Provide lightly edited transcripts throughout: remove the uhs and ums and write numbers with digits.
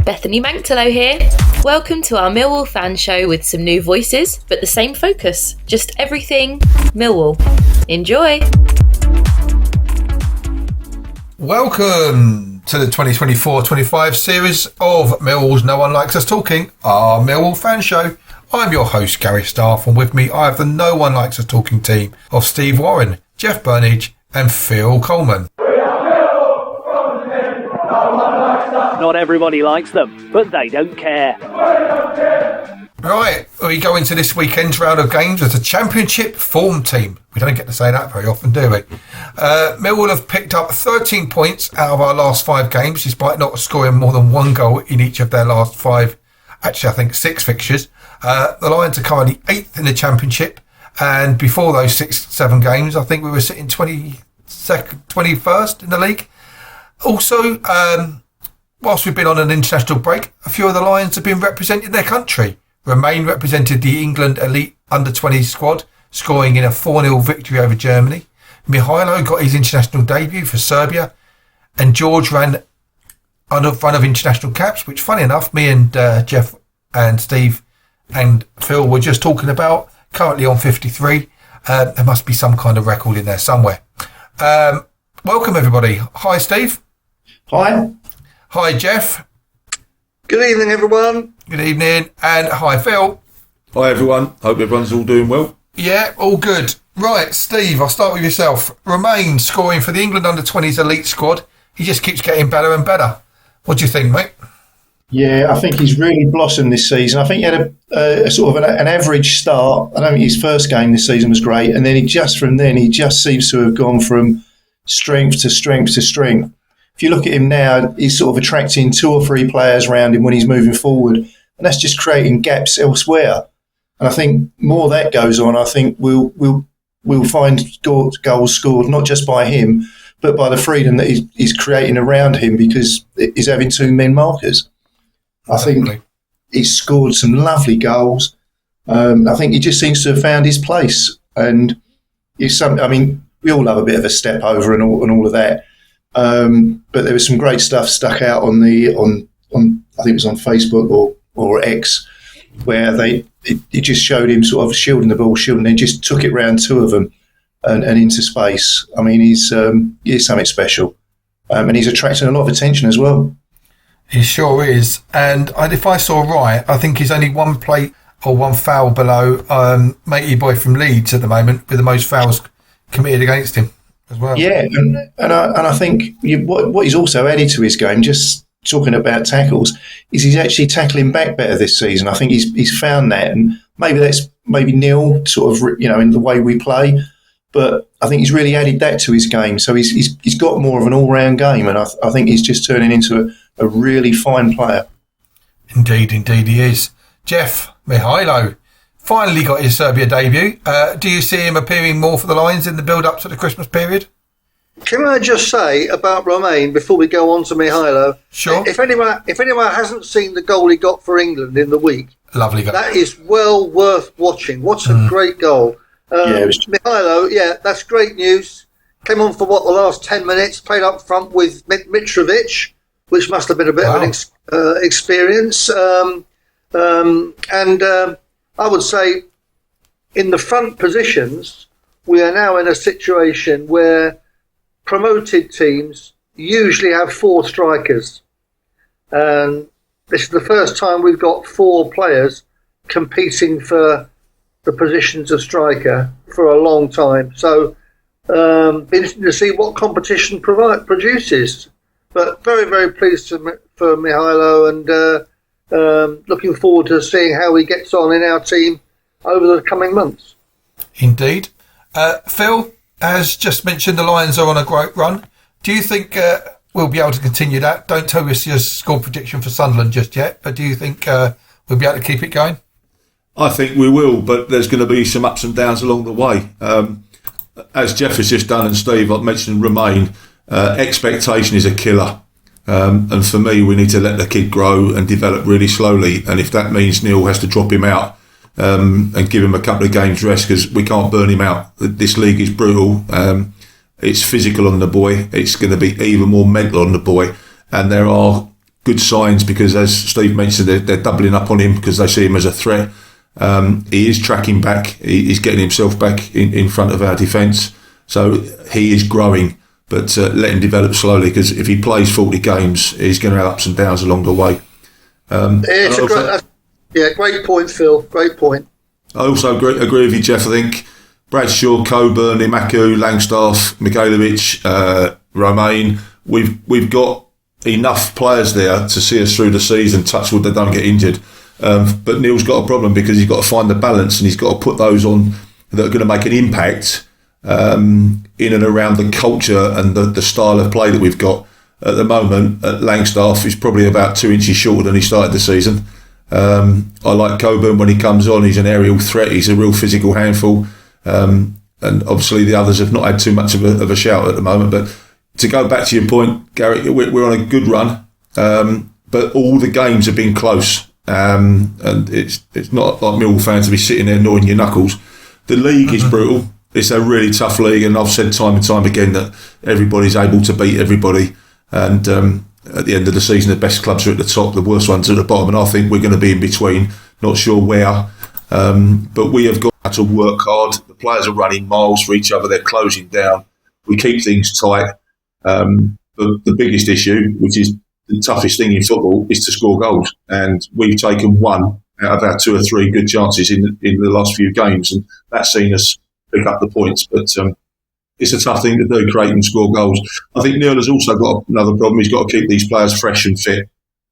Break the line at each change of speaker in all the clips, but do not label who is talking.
Bethany Manctalo here. Welcome to our Millwall fan show with some new voices, but the same focus. Just everything Millwall. Enjoy!
Welcome to the 2024-25 series of Millwall's No One Likes Us Talking, our Millwall fan show. I'm your host, Gary Staff, and with me I have the No One Likes Us Talking team of Steve Warren, Jeff Burnige and Phil Coleman.
Not everybody likes them, but they don't care.
Right, we go into this weekend's round of games as a championship form team. We don't get to say that very often, do we? Millwall have picked up 13 points out of our last 5 games, despite not scoring more than 1 goal in each of their last 5, actually I think 6 fixtures. The Lions are currently 8th in the championship, and before those 6-7 games, I think we were sitting 21st in the league. Also, whilst we've been on an international break, a few of the Lions have been representing their country. Romain represented the England elite under-20 squad, scoring in a 4-0 victory over Germany. Mihailo got his international debut for Serbia, and George ran under front of international caps, which, funny enough, me and Jeff and Steve and Phil were just talking about, currently on 53. There must be some kind of record in there somewhere. Welcome, everybody. Hi, Steve.
Hi.
Hi, Jeff.
Good evening, everyone.
Good evening. And hi, Phil.
Hi, everyone. Hope everyone's all doing well.
Yeah, all good. Right, Steve, I'll start with yourself. Romain scoring for the England under-20s elite squad. He just keeps getting better and better. What do you think, mate?
Yeah, I think he's really blossomed this season. I think he had a sort of an average start. I don't think his first game this season was great. And then he just seems to have gone from strength to strength to strength. If you look at him now, he's sort of attracting 2 or 3 players around him when he's moving forward. And that's just creating gaps elsewhere. And I think more that goes on, I think we'll find goals scored, not just by him, but by the freedom that he's creating around him because he's having 2 men markers. I think he's scored some lovely goals. I think he just seems to have found his place. And we all love a bit of a step over and all of that. But there was some great stuff stuck out on I think it was on Facebook or X, where it just showed him sort of shielding the ball, and just took it round 2 of them and into space. I mean, he's something special, and he's attracting a lot of attention as well.
He sure is. And if I saw right, I think he's only 1 plate or 1 foul below matey boy from Leeds at the moment, with the most fouls committed against him as well. Yeah,
and I think what he's also added to his game, just talking about tackles, is he's actually tackling back better this season. I think he's found that, and maybe that's nil sort of in the way we play, but I think he's really added that to his game. So he's got more of an all-round game, and I think he's just turning into a really fine player.
Indeed he is. Jeff, Mihailo finally got his Serbia debut. Do you see him appearing more for the Lions in the build-up to the Christmas period?
Can I just say about Romain before we go on to Mihailo?
Sure.
If anyone hasn't seen the goal he got for England in the week,
lovely goal.
That is well worth watching. What a great goal! Mihailo, that's great news. Came on for the last 10 minutes. Played up front with Mitrovic, which must have been a bit of an experience. I would say in the front positions, we are now in a situation where promoted teams usually have 4 strikers. And this is the first time we've got 4 players competing for the positions of striker for a long time. So be interesting to see what competition produces. But very, very pleased for Mihailo, and looking forward to seeing how he gets on in our team over the coming months.
Indeed. Phil, as just mentioned, the Lions are on a great run. Do you think we'll be able to continue that? Don't tell us your score prediction for Sunderland just yet, but do you think we'll be able to keep it going?
I think we will, but there's going to be some ups and downs along the way. As Jeff has just done, and Steve, I've mentioned Romain, expectation is a killer. And for me, we need to let the kid grow and develop really slowly. And if that means Neil has to drop him out and give him a couple of games rest, because we can't burn him out. This league is brutal. It's physical on the boy. It's going to be even more mental on the boy. And there are good signs because, as Steve mentioned, they're doubling up on him because they see him as a threat. He is tracking back. He's getting himself back in front of our defence. So he is growing, but let him develop slowly because if he plays 40 games, he's going to have ups and downs along the way.
Great point, Phil. Great point.
I also agree with you, Jeff. I think Bradshaw, Coburn, Imaku, Langstaff, Mihailovic, Romain, we've got enough players there to see us through the season. Touch wood, they don't get injured. But Neil's got a problem because he's got to find the balance and he's got to put those on that are going to make an impact in and around the culture and the style of play that we've got. At the moment, Langstaff is probably about 2 inches shorter than he started the season. I like Coburn when he comes on. He's an aerial threat. He's a real physical handful. And obviously the others have not had too much of a shout at the moment. But to go back to your point, Gary, we're on a good run. But all the games have been close. And it's not like Millwall fans to be sitting there gnawing your knuckles. The league is brutal. It's a really tough league, and I've said time and time again that everybody's able to beat everybody. And at the end of the season, the best clubs are at the top, the worst ones are at the bottom, and I think we're going to be in between. Not sure where, but we have got to work hard. The players are running miles for each other. They're closing down. We keep things tight. The biggest issue, which is the toughest thing in football, is to score goals. And we've taken one out of our 2 or 3 good chances in the last few games, and that's seen us pick up the points. But it's a tough thing to do, create and score goals. I think Neil has also got another problem. He's got to keep these players fresh and fit,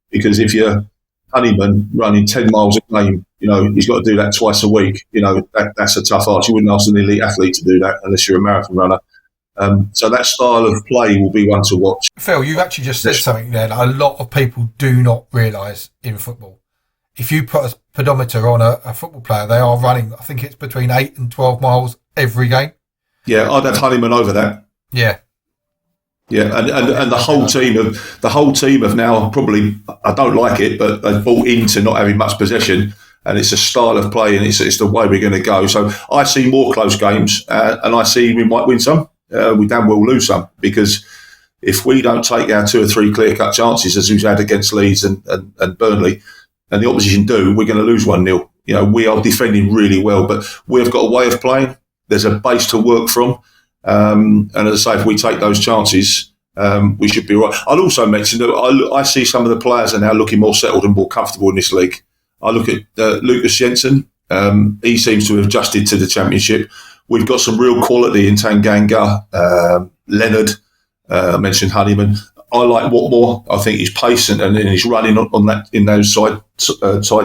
because if you're Honeyman running 10 miles a game, he's got to do that twice a week. That's a tough ask. You wouldn't ask an elite athlete to do that unless you're a marathon runner. So that style of play will be one to watch.
Phil, you actually just said something there that a lot of people do not realise in football. If you put a pedometer on a football player, they are running, I think it's between 8 and 12 miles every game. Yeah,
I'd have Honeyman over that.
Yeah.
Yeah, and the whole team have now probably, I don't like it, but they've bought into not having much possession, and it's a style of play, and it's the way we're going to go. So I see more close games, and I see we might win some. We damn well lose some, because if we don't take our 2 or 3 clear-cut chances, as we've had against Leeds and Burnley, and the opposition do, we're going to lose 1-0. We are defending really well, but we've got a way of playing. There's a base to work from. And as I say, if we take those chances, we should be right. I'd also mention that I see some of the players are now looking more settled and more comfortable in this league. I look at Lucas Jensen. He seems to have adjusted to the Championship. We've got some real quality in Tanganga, Leonard. I mentioned Honeyman. I like Watmore. I think he's patient and he's running on that in those side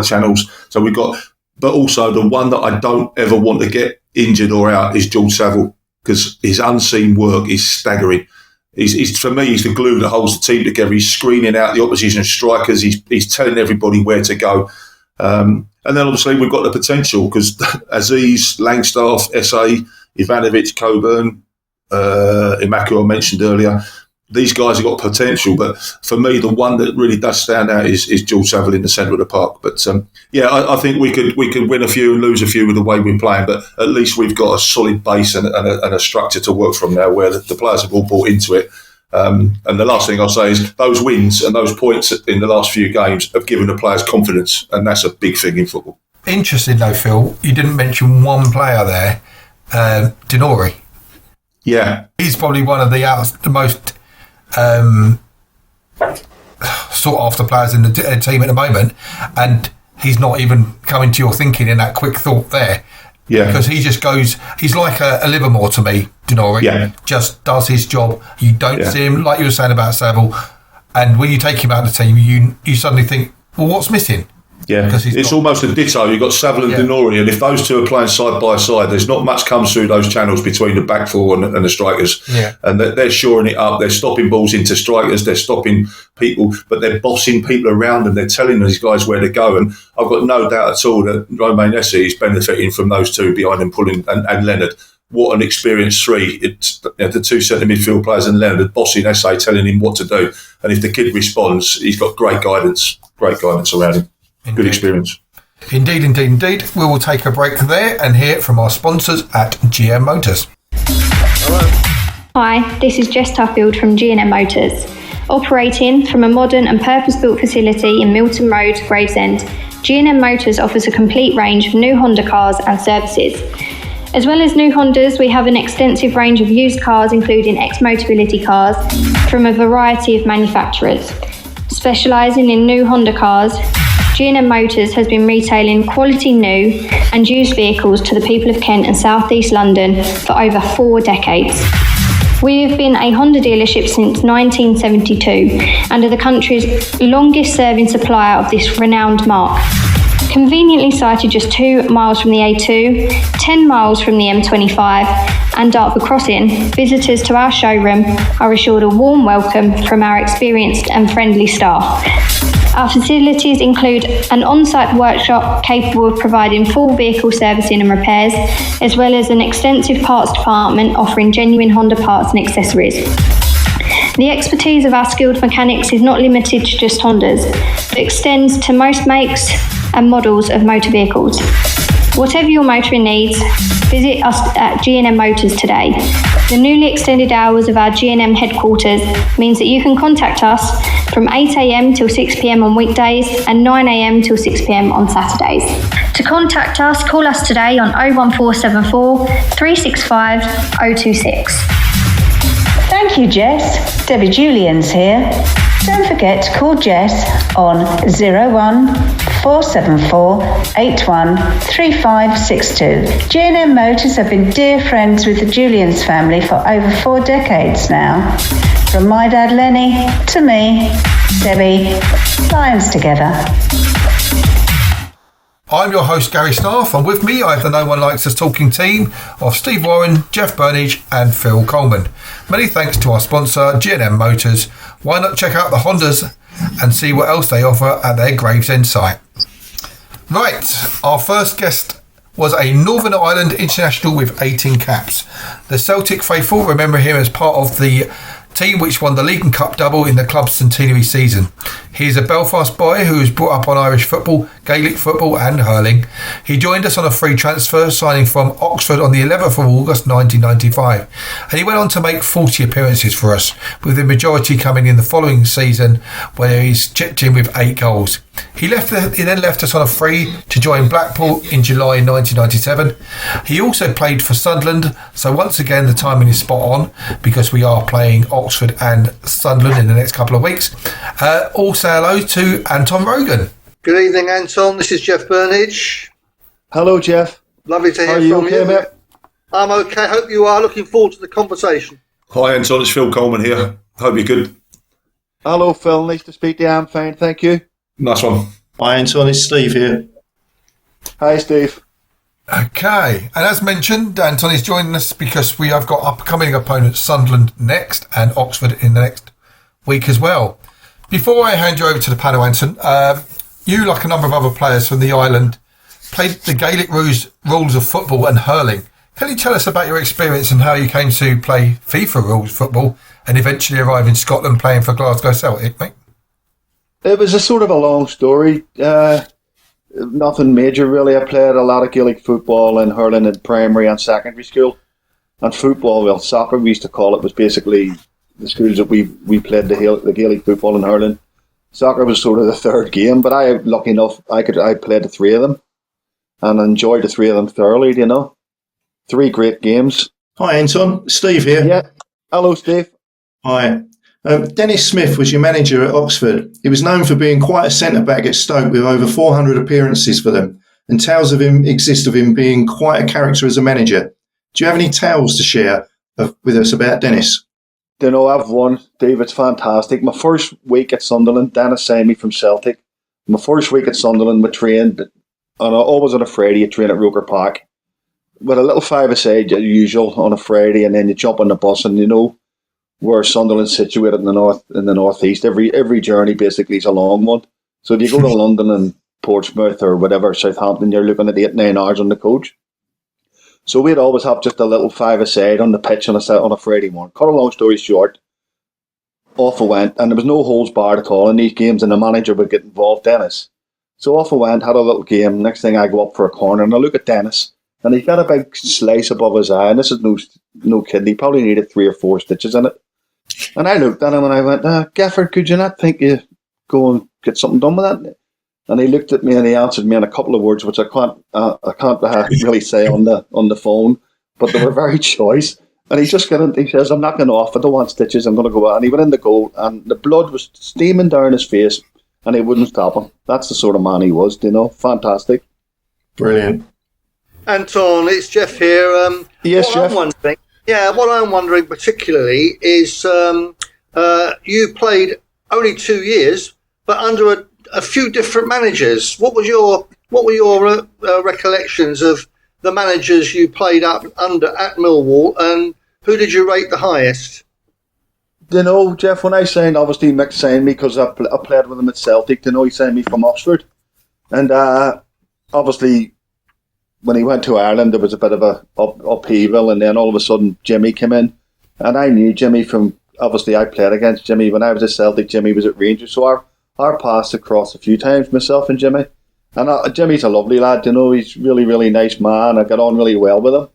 channels. So we've got, but also the one that I don't ever want to get injured or out is George Saville, because his unseen work is staggering. He's for me, he's the glue that holds the team together. He's screening out the opposition strikers. He's telling everybody where to go. And then obviously we've got the potential, because Aziz, Langstaff, SA, Ivanovic, Coburn, Imaku I mentioned earlier. These guys have got potential, but for me, the one that really does stand out is George Saville in the centre of the park. But I think we could win a few and lose a few with the way we're playing, but at least we've got a solid base and a structure to work from now, where the players have all bought into it. And the last thing I'll say is those wins and those points in the last few games have given the players confidence, and that's a big thing in football.
Interesting though, Phil, you didn't mention one player there, Denori.
Yeah.
He's probably one of the most sought after players in the team at the moment, and he's not even coming to your thinking in that quick thought there. Yeah, because he just goes, he's like a Livermore to me, Denori. Yeah. Just does his job. You don't see him, like you were saying about Saville, and when you take him out of the team, you suddenly think, well, what's missing?
Yeah, it's almost a ditto. You've got Saville and Denori, and if those two are playing side by side, there's not much comes through those channels between the back four and the strikers. Yeah. And they're shoring it up. They're stopping balls into strikers. They're stopping people, but they're bossing people around, and they're telling these guys where to go. And I've got no doubt at all that Romain is benefiting from those two behind him pulling, and Leonard. What an experienced three. It's the two centre midfield players and Leonard bossing SA, telling him what to do. And if the kid responds, he's got great guidance around him. Indeed. Good experience.
Indeed. We will take a break there and hear from our sponsors at GM Motors.
Hello. Hi, this is Jess Tuffield from G&M Motors. Operating from a modern and purpose-built facility in Milton Road, Gravesend, G&M Motors offers a complete range of new Honda cars and services. As well as new Hondas, we have an extensive range of used cars, including ex-Motability cars from a variety of manufacturers. Specialising in new Honda cars, G&M Motors has been retailing quality new and used vehicles to the people of Kent and South East London for over 4 decades. We have been a Honda dealership since 1972 and are the country's longest serving supplier of this renowned mark. Conveniently sited just 2 miles from the A2, 10 miles from the M25 and Dartford Crossing, visitors to our showroom are assured a warm welcome from our experienced and friendly staff. Our facilities include an on-site workshop capable of providing full vehicle servicing and repairs, as well as an extensive parts department offering genuine Honda parts and accessories. The expertise of our skilled mechanics is not limited to just Hondas, but extends to most makes and models of motor vehicles. Whatever your motoring needs, visit us at G&M Motors today. The newly extended hours of our G&M headquarters means that you can contact us from 8 a.m. till 6 p.m. on weekdays and 9 a.m. till 6 p.m. on Saturdays. To contact us, call us today on 01474 365 026.
Thank you, Jess. Debbie Julian's here. Don't forget to call Jess on 01474 813562. G&M Motors have been dear friends with the Julians family for over 4 decades now. From my dad Lenny to me, Debbie, Lions together.
I'm your host, Gary Staff, and with me I have the No One Likes Us Talking team of Steve Warren, Jeff Burnige and Phil Coleman. Many thanks to our sponsor, G&M Motors. Why not check out the Hondas and see what else they offer at their Gravesend site. Right, our first guest was a Northern Ireland international with 18 caps. The Celtic faithful remember him as part of the team which won the League and Cup double in the club's centenary season. He is a Belfast boy who was brought up on Irish football, Gaelic football and hurling. He joined us on a free transfer, signing from Oxford on the 11th of August 1995, and he went on to make 40 appearances for us, with the majority coming in the following season where he's chipped in with 8 goals. He then left us on a free to join Blackpool in July 1997. He also played for Sunderland, so once again the timing is spot on because we are playing Oxford and Sunderland in the next couple of weeks. Also hello to Anton Rogan.
Good evening, Anton. This is Jeff Burnige.
Hello, Jeff.
Lovely to hear
Are you
from
okay,
you.
mate?
I'm okay. Hope you are. Looking forward to the conversation.
Hi Anton, it's Phil Coleman here. Hope you're good.
Hello, Phil. Nice to speak to you. I'm fine, thank you.
Nice one.
Hi, Anton. It's Steve here.
Hi, Steve.
Okay, and as mentioned, Anton is joining us because we have got upcoming opponents Sunderland next and Oxford in the next week as well. Before I hand you over to the panel, Anton, you, like a number of other players from the island, played the Gaelic rules of football and hurling. Can you tell us about your experience and how you came to play FIFA rules football and eventually arrive in Scotland playing for Glasgow Celtic, mate?
It was a sort of a long story. Nothing major, really. I played a lot of Gaelic football and hurling in primary and secondary school. And football, well, soccer we used to call it, was basically the schools that we played the Gaelic football and hurling. Soccer was sort of the third game, but lucky enough, I played the 3 of them and enjoyed the 3 of them thoroughly, you know. 3 great games.
Hi, Anton. Steve here.
Yeah. Hello, Steve.
Hi. Dennis Smith was your manager at Oxford. He was known for being quite a centre-back at Stoke with over 400 appearances for them, and tales of him exist of him being quite a character as a manager. Do you have any tales to share with us about Dennis?
You know, I've won, Steve. It's fantastic. My first week at Sunderland, Dennis signed me from Celtic. My first week at Sunderland, we trained, and always on a Friday, you train at Roker Park. With a little 5-a-side, usual, on a Friday, and then you jump on the bus, and you know where Sunderland's situated in the northeast. Every journey basically is a long one. So if you go to London and Portsmouth or whatever, Southampton, you're looking at 8-9 hours on the coach. So we'd always have just a little 5-a-side on the pitch on a Friday morning. Cut a long story short, off I went, and there was no holds barred at all in these games, and the manager would get involved, Dennis. So off I went, had a little game. Next thing I go up for a corner, and I look at Dennis, and he's got a big slice above his eye, and this is no kidding. He probably needed 3 or 4 stitches in it. And I looked at him and I went, Gafford, could you not think you go and get something done with that? And he looked at me and he answered me in a couple of words, which I can't really say on the phone, but they were very choice. And he just he says, I'm not going off. I don't want stitches. I'm going to go out. And he went in the goal and the blood was steaming down his face and he wouldn't stop him. That's the sort of man he was, fantastic.
Brilliant.
Anton, it's Jeff here.
Yes, Jeff.
What I'm wondering particularly is you played only 2 years, but under a few different managers. What were your recollections of the managers you played up under at Millwall, and who did you rate the highest?
Jeff, when I signed, obviously Mick signed me because I played with him at Celtic. He signed me from Oxford, and obviously when he went to Ireland, there was a bit of a upheaval, and then all of a sudden Jimmy came in, and I knew Jimmy from, obviously I played against Jimmy when I was at Celtic. Jimmy was at Rangers, so our paths had crossed a few times, myself and Jimmy. And Jimmy's a lovely lad, he's really, really nice man. I got on really well with him.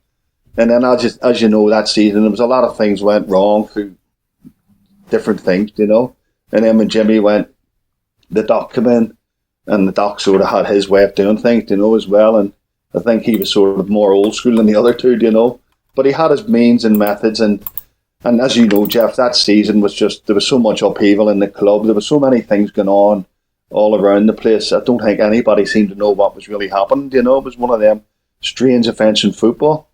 And then as you know, that season there was a lot of things went wrong through different things, And then when Jimmy went, the Doc came in, and the Doc sort of had his way of doing things, as well. And I think he was sort of more old school than the other two, But he had his means and methods, and as you know, Jeff, that season was just, there was so much upheaval in the club. There was so many things going on all around the place. I don't think anybody seemed to know what was really happening. It was one of them strange events in football.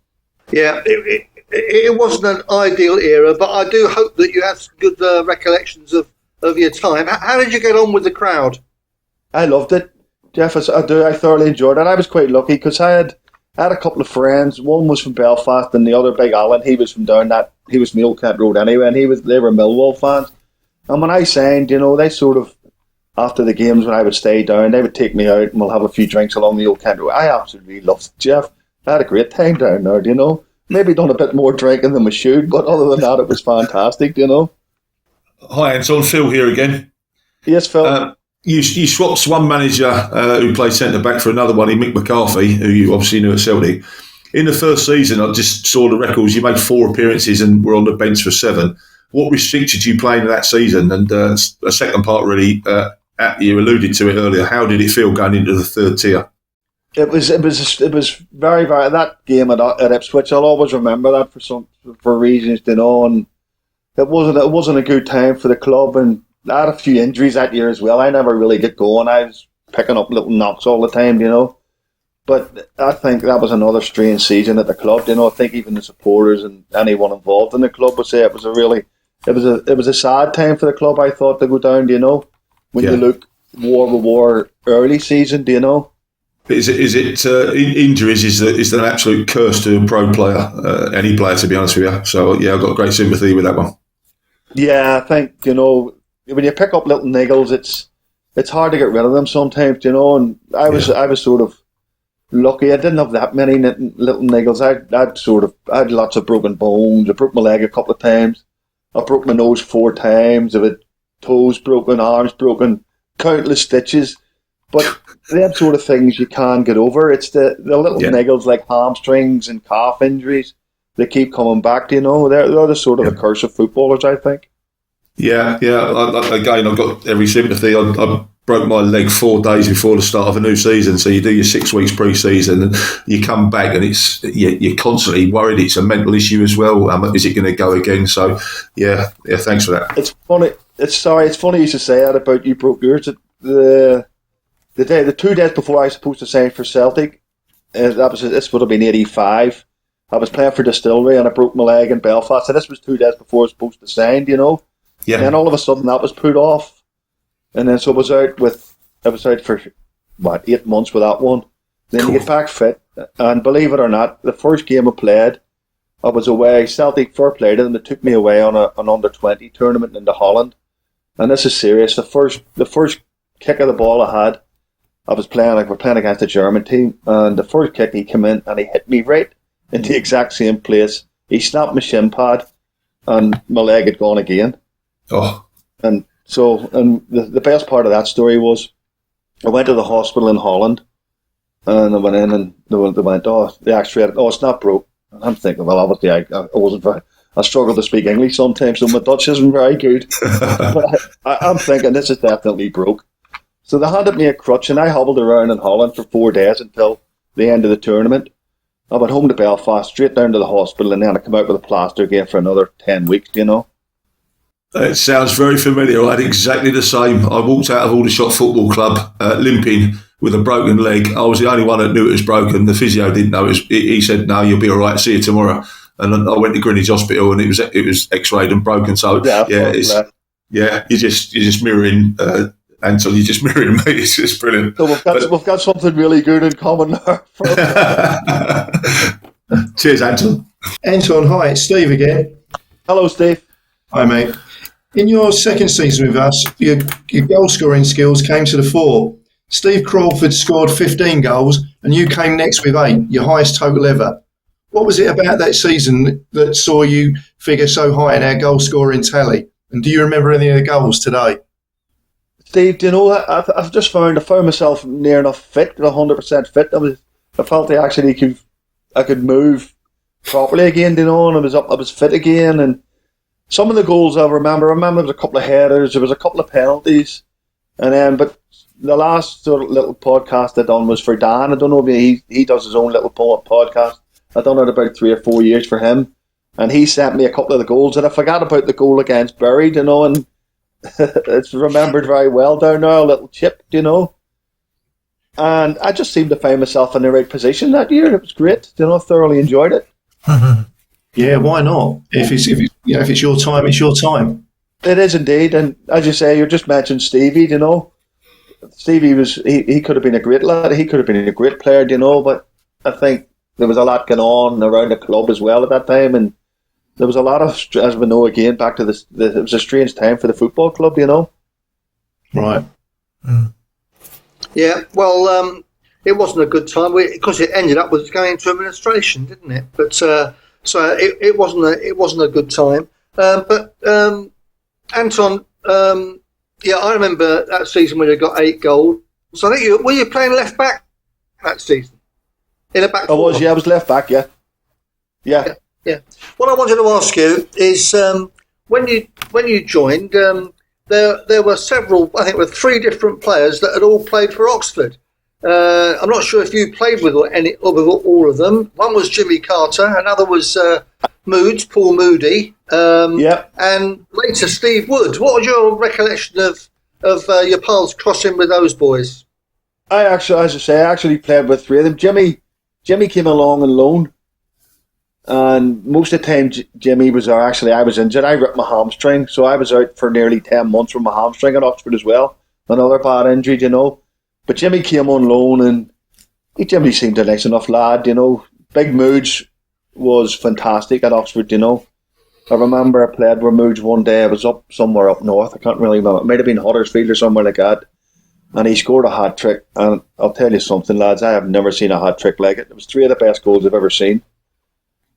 Yeah, it wasn't an ideal era, but I do hope that you have some good recollections of your time. How did you get on with the crowd?
I loved it, Jeff. I do. I thoroughly enjoyed it. I was quite lucky because I had a couple of friends. One was from Belfast, and the other, Big Alan, he was from down that. He was from Old Kent Road anyway, and they were Millwall fans. And when I signed, they sort of, after the games when I would stay down, they would take me out and we'll have a few drinks along the Old Kent Road. I absolutely loved it, Jeff. I had a great time down there, Maybe done a bit more drinking than we should, but other than that, it was fantastic,
Hi, Anton. Phil here again.
Yes, Phil.
You swapped one manager who played centre-back for another one, Mick McCarthy, who you obviously knew at Celtic. In the first season, I just saw the records. You made 4 appearances and were on the bench for 7. What restricted you playing that season? And a second part, really, you alluded to it earlier. How did it feel going into the third tier?
It was very, very, that game at Ipswich. I'll always remember that for reasons, and it wasn't a good time for the club, and I had a few injuries that year as well. I never really get going. I was picking up little knocks all the time, But I think that was another strange season at the club. I think even the supporters and anyone involved in the club would say it was a sad time for the club. I thought, to go down. When you look war early season,
Is it injuries is an absolute curse to a pro player, any player, to be honest with you. So yeah, I've got great sympathy with that one.
Yeah, I think when you pick up little niggles, it's hard to get rid of them sometimes, And I was sort of lucky. I didn't have that many little niggles. I had lots of broken bones. I broke my leg a couple of times. I broke my nose 4 times. I've had toes broken, arms broken, countless stitches. But them sort of things you can get over. It's the little niggles like hamstrings and calf injuries. They keep coming back, They're the sort of the curse of footballers, I think.
Yeah. Again, I've got every sympathy. I broke my leg 4 days before the start of a new season. So you do your 6 weeks pre-season and you come back and you're constantly worried it's a mental issue as well. Is it going to go again? So, yeah, thanks for that.
It's funny. It's funny you should say that about you broke yours. The 2 days before I was supposed to sign for Celtic, this would have been 85. I was playing for Distillery and I broke my leg in Belfast. So this was 2 days before I was supposed to sign, Yeah. And then all of a sudden that was put off. And then so I was out for 8 months with that one. Then you get back fit. And believe it or not, the first game I played, I was away. Celtic, fair play to them, they took me away on an under-20 tournament into Holland. And this is serious. The first kick of the ball I had, we're playing against a German team, and the first kick he came in and he hit me right in the exact same place. He snapped my shin pad, and my leg had gone again.
Oh.
And the best part of that story was, I went to the hospital in Holland, and I went in and they went, the X-ray, it's not broke. And I'm thinking, well, obviously I I struggle to speak English sometimes, so my Dutch isn't very good. But I'm thinking this is definitely broke. So they handed me a crutch, and I hobbled around in Holland for 4 days until the end of the tournament. I went home to Belfast, straight down to the hospital, and then I come out with a plaster again for another 10 weeks, you know.
It sounds very familiar. I had exactly the same. I walked out of Aldershot Football Club limping with a broken leg. I was the only one that knew it was broken. The physio didn't know. He said, "No, you'll be all right. See you tomorrow." And then I went to Greenwich Hospital, and it was X-rayed and broken. So you're just mirroring. Anton, you're just mirroring me. It's just brilliant.
So we've got something really good in common there.
Cheers, Anton.
Anton, hi, it's Steve again.
Hello, Steve.
Hi, mate. In your second season with us, your goal scoring skills came to the fore. Steve Crawford scored 15 goals, and you came next with 8, your highest total ever. What was it about that season that saw you figure so high in our goal scoring tally? And do you remember any of the goals today?
Steve, do you know that I found myself near enough fit, 100% fit. I felt I could move properly again, you know, and I was fit again. And some of the goals I remember there was a couple of headers, there was a couple of penalties, but the last sort of little podcast I done was for Dan. I don't know if he does his own little podcast. I done it about 3 or 4 years for him, and he sent me a couple of the goals, and I forgot about the goal against Bury, you know, and it's remembered very well down there, a little chip, you know. And I just seemed to find myself in the right position that year. It was great, you know. Thoroughly enjoyed it.
Yeah, why not? If it's your time, it's your time.
It is indeed, and as you say, you just mentioned Stevie, you know. Stevie he could have been a great lad. He could have been a great player, you know. But I think there was a lot going on around the club as well at that time, and there was a lot of, as we know again, back to this. It was a strange time for the football club, you know.
Right.
Yeah. Well, it wasn't a good time because it ended up with going into administration, didn't it? But so it wasn't a good time. But Anton, yeah, I remember that season when you got 8 goals. So I think were you playing left back that season in a back?
I was. Yeah, I was left back. Yeah.
What I wanted to ask you is when you joined, there were several. I think there were 3 different players that had all played for Oxford. I'm not sure if you played with all of them. One was Jimmy Carter, another was Paul Moody, and later Steve Wood. What was your recollection of your paths crossing with those boys?
I actually played with 3 of them. Jimmy came along on loan, and most of the time Jimmy was there. Actually, I was injured. I ripped my hamstring, so I was out for nearly 10 months with my hamstring at Oxford as well. Another bad injury, you know. But Jimmy came on loan, and Jimmy seemed a nice enough lad, you know. Big Moods was fantastic at Oxford, you know. I remember I played with Moods one day. I was up somewhere up north. I can't really remember. It might have been Huddersfield or somewhere like that. And he scored a hat-trick. And I'll tell you something, lads, I have never seen a hat-trick like it. It was 3 of the best goals I've ever seen.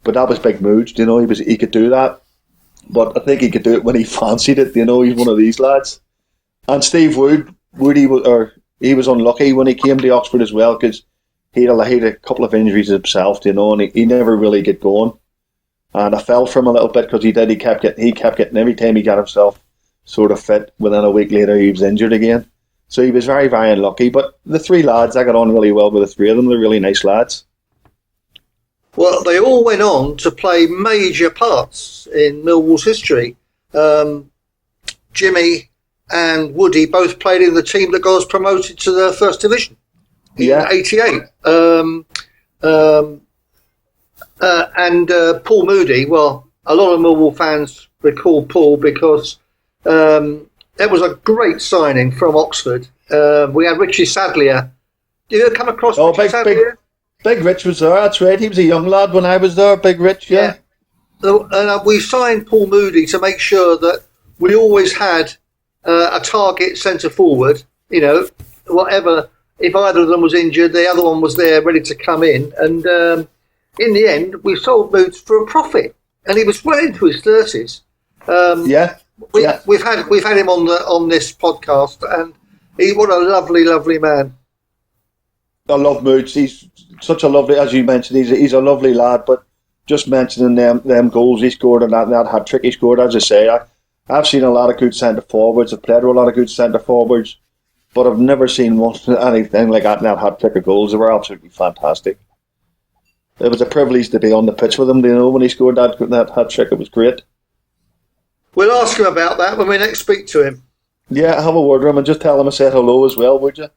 But that was Big Moods, you know. He could do that. But I think he could do it when he fancied it, you know. He's one of these lads. And Steve he was unlucky when he came to Oxford as well, because he had a couple of injuries himself, you know, and he never really get going. And I fell for him a little bit because he kept getting every time he got himself sort of fit. Within a week later, he was injured again. So he was very, very unlucky. But the 3 lads, I got on really well with the 3 of them. They're really nice lads.
Well, they all went on to play major parts in Millwall's history. Jimmy and Woody both played in the team that got us promoted to the First Division in '88. And Paul Moody, well, a lot of Millwall fans recall Paul because it was a great signing from Oxford. We had Richie Sadlier. Did you come across Richie Sadlier?
Big Rich was there, that's right. He was a young lad when I was there, Big Rich, yeah.
And we signed Paul Moody to make sure that we always had a target centre forward, you know, whatever. If either of them was injured, the other one was there ready to come in. And in the end, we sold Moods for a profit, and he was well into his 30s. We've had him on this podcast, and what a lovely man.
I love Moods. He's such a lovely, as you mentioned, he's a lovely lad. But just mentioning them goals he scored and that hat trick he scored, as I say, I've seen a lot of good centre forwards. I've played with a lot of good centre forwards, but I've never seen anything like that hat trick of goals. They were absolutely fantastic. It was a privilege to be on the pitch with him. When he scored that hat trick, it was great.
We'll ask him about that when we next speak to him.
Yeah, have a word with him and just tell him I said hello as well, would you?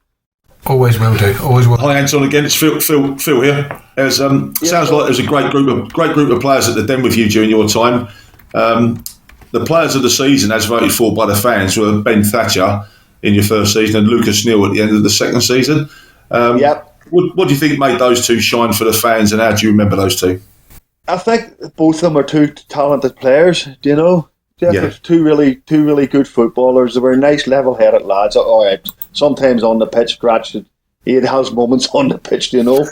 Always will do. Always will.
Hi Anton again. It's Phil here. Sounds like there's a great group of players at the Den with you during your time. The players of the season, as voted for by the fans, were Ben Thatcher in your first season and Lucas Neal at the end of the second season.
Yep.
What do you think made those two shine for the fans, and how do you remember those two?
I think both of them are two talented players. Do you know? Yeah. Two really good footballers. They were nice, level-headed lads. All right, sometimes on the pitch, scratched. He has moments on the pitch, you know.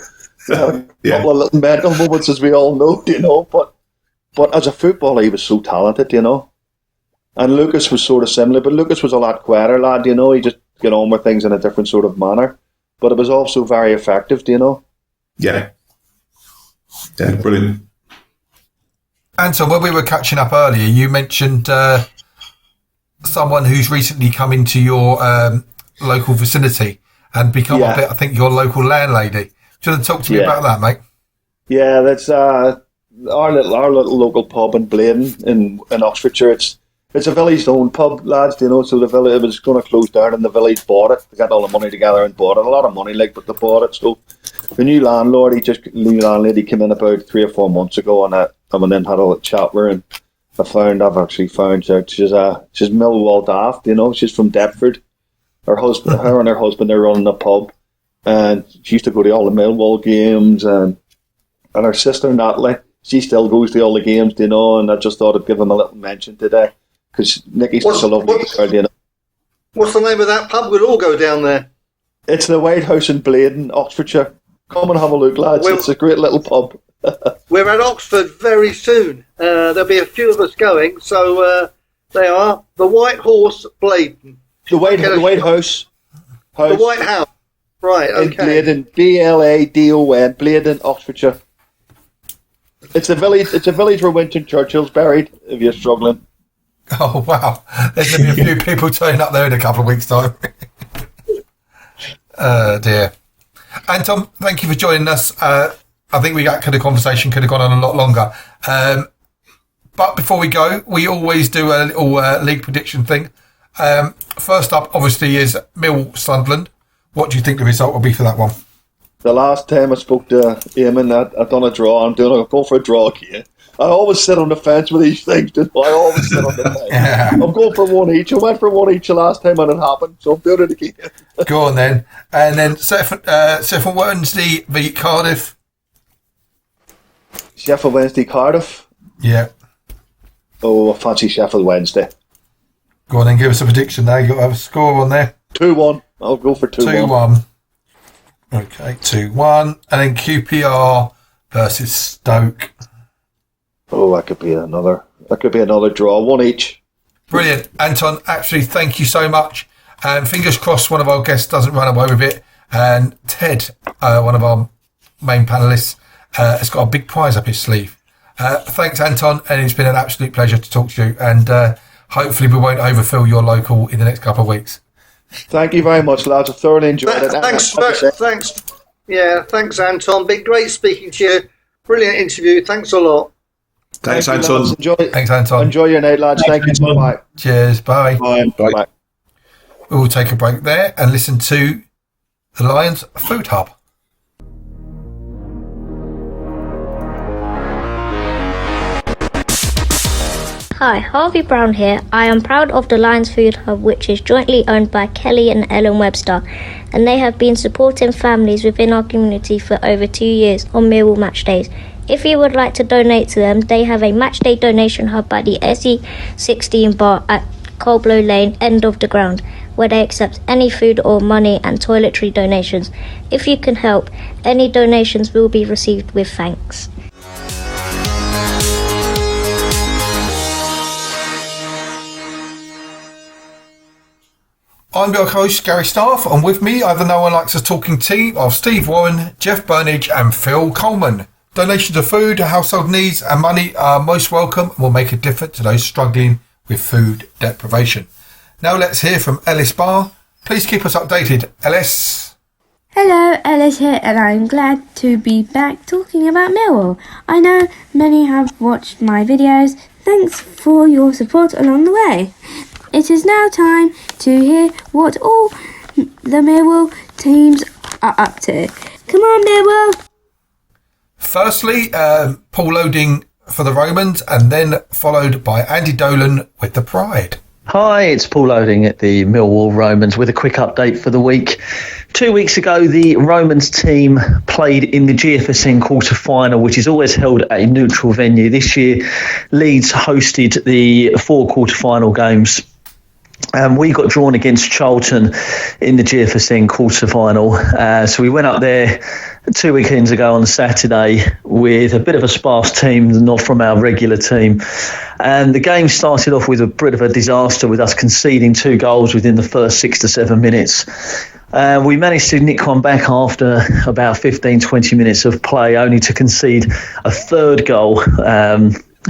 A couple of little mental moments, as we all know, you know. But as a footballer, he was so talented, you know. And Lucas was sort of similar, but Lucas was a lot quieter lad, you know. He just got on with things in a different sort of manner. But it was also very effective, do you know? Yeah,
brilliant.
Anton, when we were catching up earlier, you mentioned someone who's recently come into your local vicinity and become a bit, I think, your local landlady. Do you want to talk to me about that, mate? Yeah,
that's our little local pub in Bladen in Oxfordshire. It's a village-owned pub, lads, you know, so the village, it was going to close down and the village bought it. They got all the money together and bought it. A lot of money, but they bought it. So the new landlord, he came in about 3 or 4 months ago and I then had a chat with her and I've actually found out she's Millwall daft, you know, she's from Deptford. Her and her husband, they're running a pub and she used to go to all the Millwall games and her sister Natalie, she still goes to all the games, you know, and I just thought I'd give him a little mention today. Because Nicky's such a lovely girl, you know.
What's the name of that pub? We'll all go down there.
It's the White House in Bladen, Oxfordshire. Come and have a look, lads. It's a great little pub.
We're at Oxford very soon. There'll be a few of us going. So they are the White Horse, Bladen.
The White House.
The White House. Right, okay.
In Bladen, Bladon, Bladen, Oxfordshire. It's a village where Winston Churchill's buried, if you're struggling.
Oh, wow. There's going to be a few people turning up there in a couple of weeks' time. Dear. Anton, thank you for joining us. I think the conversation could have gone on a lot longer. But before we go, we always do a little league prediction thing. First up, obviously, is Millwall Sunderland. What do you think the result will be for that one?
The last time I spoke to Eamon, I'd done a draw. I'm going for a draw here. I always sit on the fence with these things. I always sit on the fence. Yeah. I'm going for one each. I went for one each the last time and it happened, so I'm doing it again.
Go on then. And then Sheffield Wednesday v Cardiff.
Sheffield Wednesday, Cardiff?
Yeah.
Oh, I fancy Sheffield Wednesday.
Go on then, give us a prediction there. You've got to have a score on there.
2-1. I'll go for 2-1.
2-1. Okay, 2-1. And then QPR versus Stoke.
Oh, that could be another draw. One each.
Brilliant. Anton, actually, thank you so much. And fingers crossed one of our guests doesn't run away with it. And Ted, one of our main panellists, has got a big prize up his sleeve. Thanks, Anton. And it's been an absolute pleasure to talk to you. And hopefully we won't overfill your local in the next couple of weeks.
Thank you very much, lads. I thoroughly enjoyed it.
Thanks. Yeah, thanks, Anton. Been great speaking to you. Brilliant interview. Thanks a lot.
Thanks, Anton.
Thanks, Anton.
Enjoy your night, lads. Thank you. Bye.
Cheers. Bye.
Bye.
We will take a break there and listen to the Lions Food Hub.
Hi, Harvey Brown here. I am proud of the Lions Food Hub, which is jointly owned by Kelly and Ellen Webster, and they have been supporting families within our community for over 2 years on Millwall match days. If you would like to donate to them, they have a match day donation hub at the SE16 bar at Coldblow Lane, end of the ground, where they accept any food or money and toiletry donations. If you can help, any donations will be received with thanks.
I'm your host, Gary Staff, and with me I have the No One Likes Us Talking team of Steve Warren, Jeff Burnige and Phil Coleman. Donations of food, household needs and money are most welcome and will make a difference to those struggling with food deprivation. Now let's hear from Ellis Barr. Please keep us updated, Ellis.
Hello, Ellis here, and I'm glad to be back talking about Millwall. I know many have watched my videos. Thanks for your support along the way. It is now time to hear what all the Millwall teams are up to. Come on, Millwall!
Firstly, Paul Loading for the Romans, and then followed by Andy Dolan with the Pride.
Hi, it's Paul Loading at the Millwall Romans with a quick update for the week. 2 weeks ago, the Romans team played in the GFSN quarter-final, which is always held at a neutral venue. This year, Leeds hosted the 4 quarter-final games. We got drawn against Charlton in the GFSN quarter-final. So we went up there 2 weekends ago on Saturday with a bit of a sparse team, not from our regular team. And the game started off with a bit of a disaster with us conceding 2 goals within the first 6 to 7 minutes. We managed to nick one back after about 15, 20 minutes of play, only to concede a 3rd goal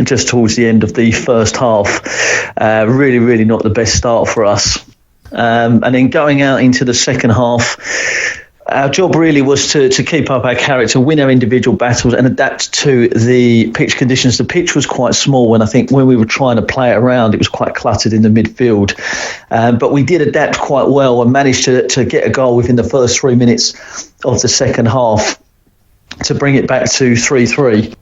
just towards the end of the first half. Really, really not the best start for us. And then going out into the second half, our job really was to keep up our character, win our individual battles and adapt to the pitch conditions. The pitch was quite small, and I think when we were trying to play it around, it was quite cluttered in the midfield. But we did adapt quite well and managed to get a goal within the first 3 minutes of the second half to bring it back to 3-3.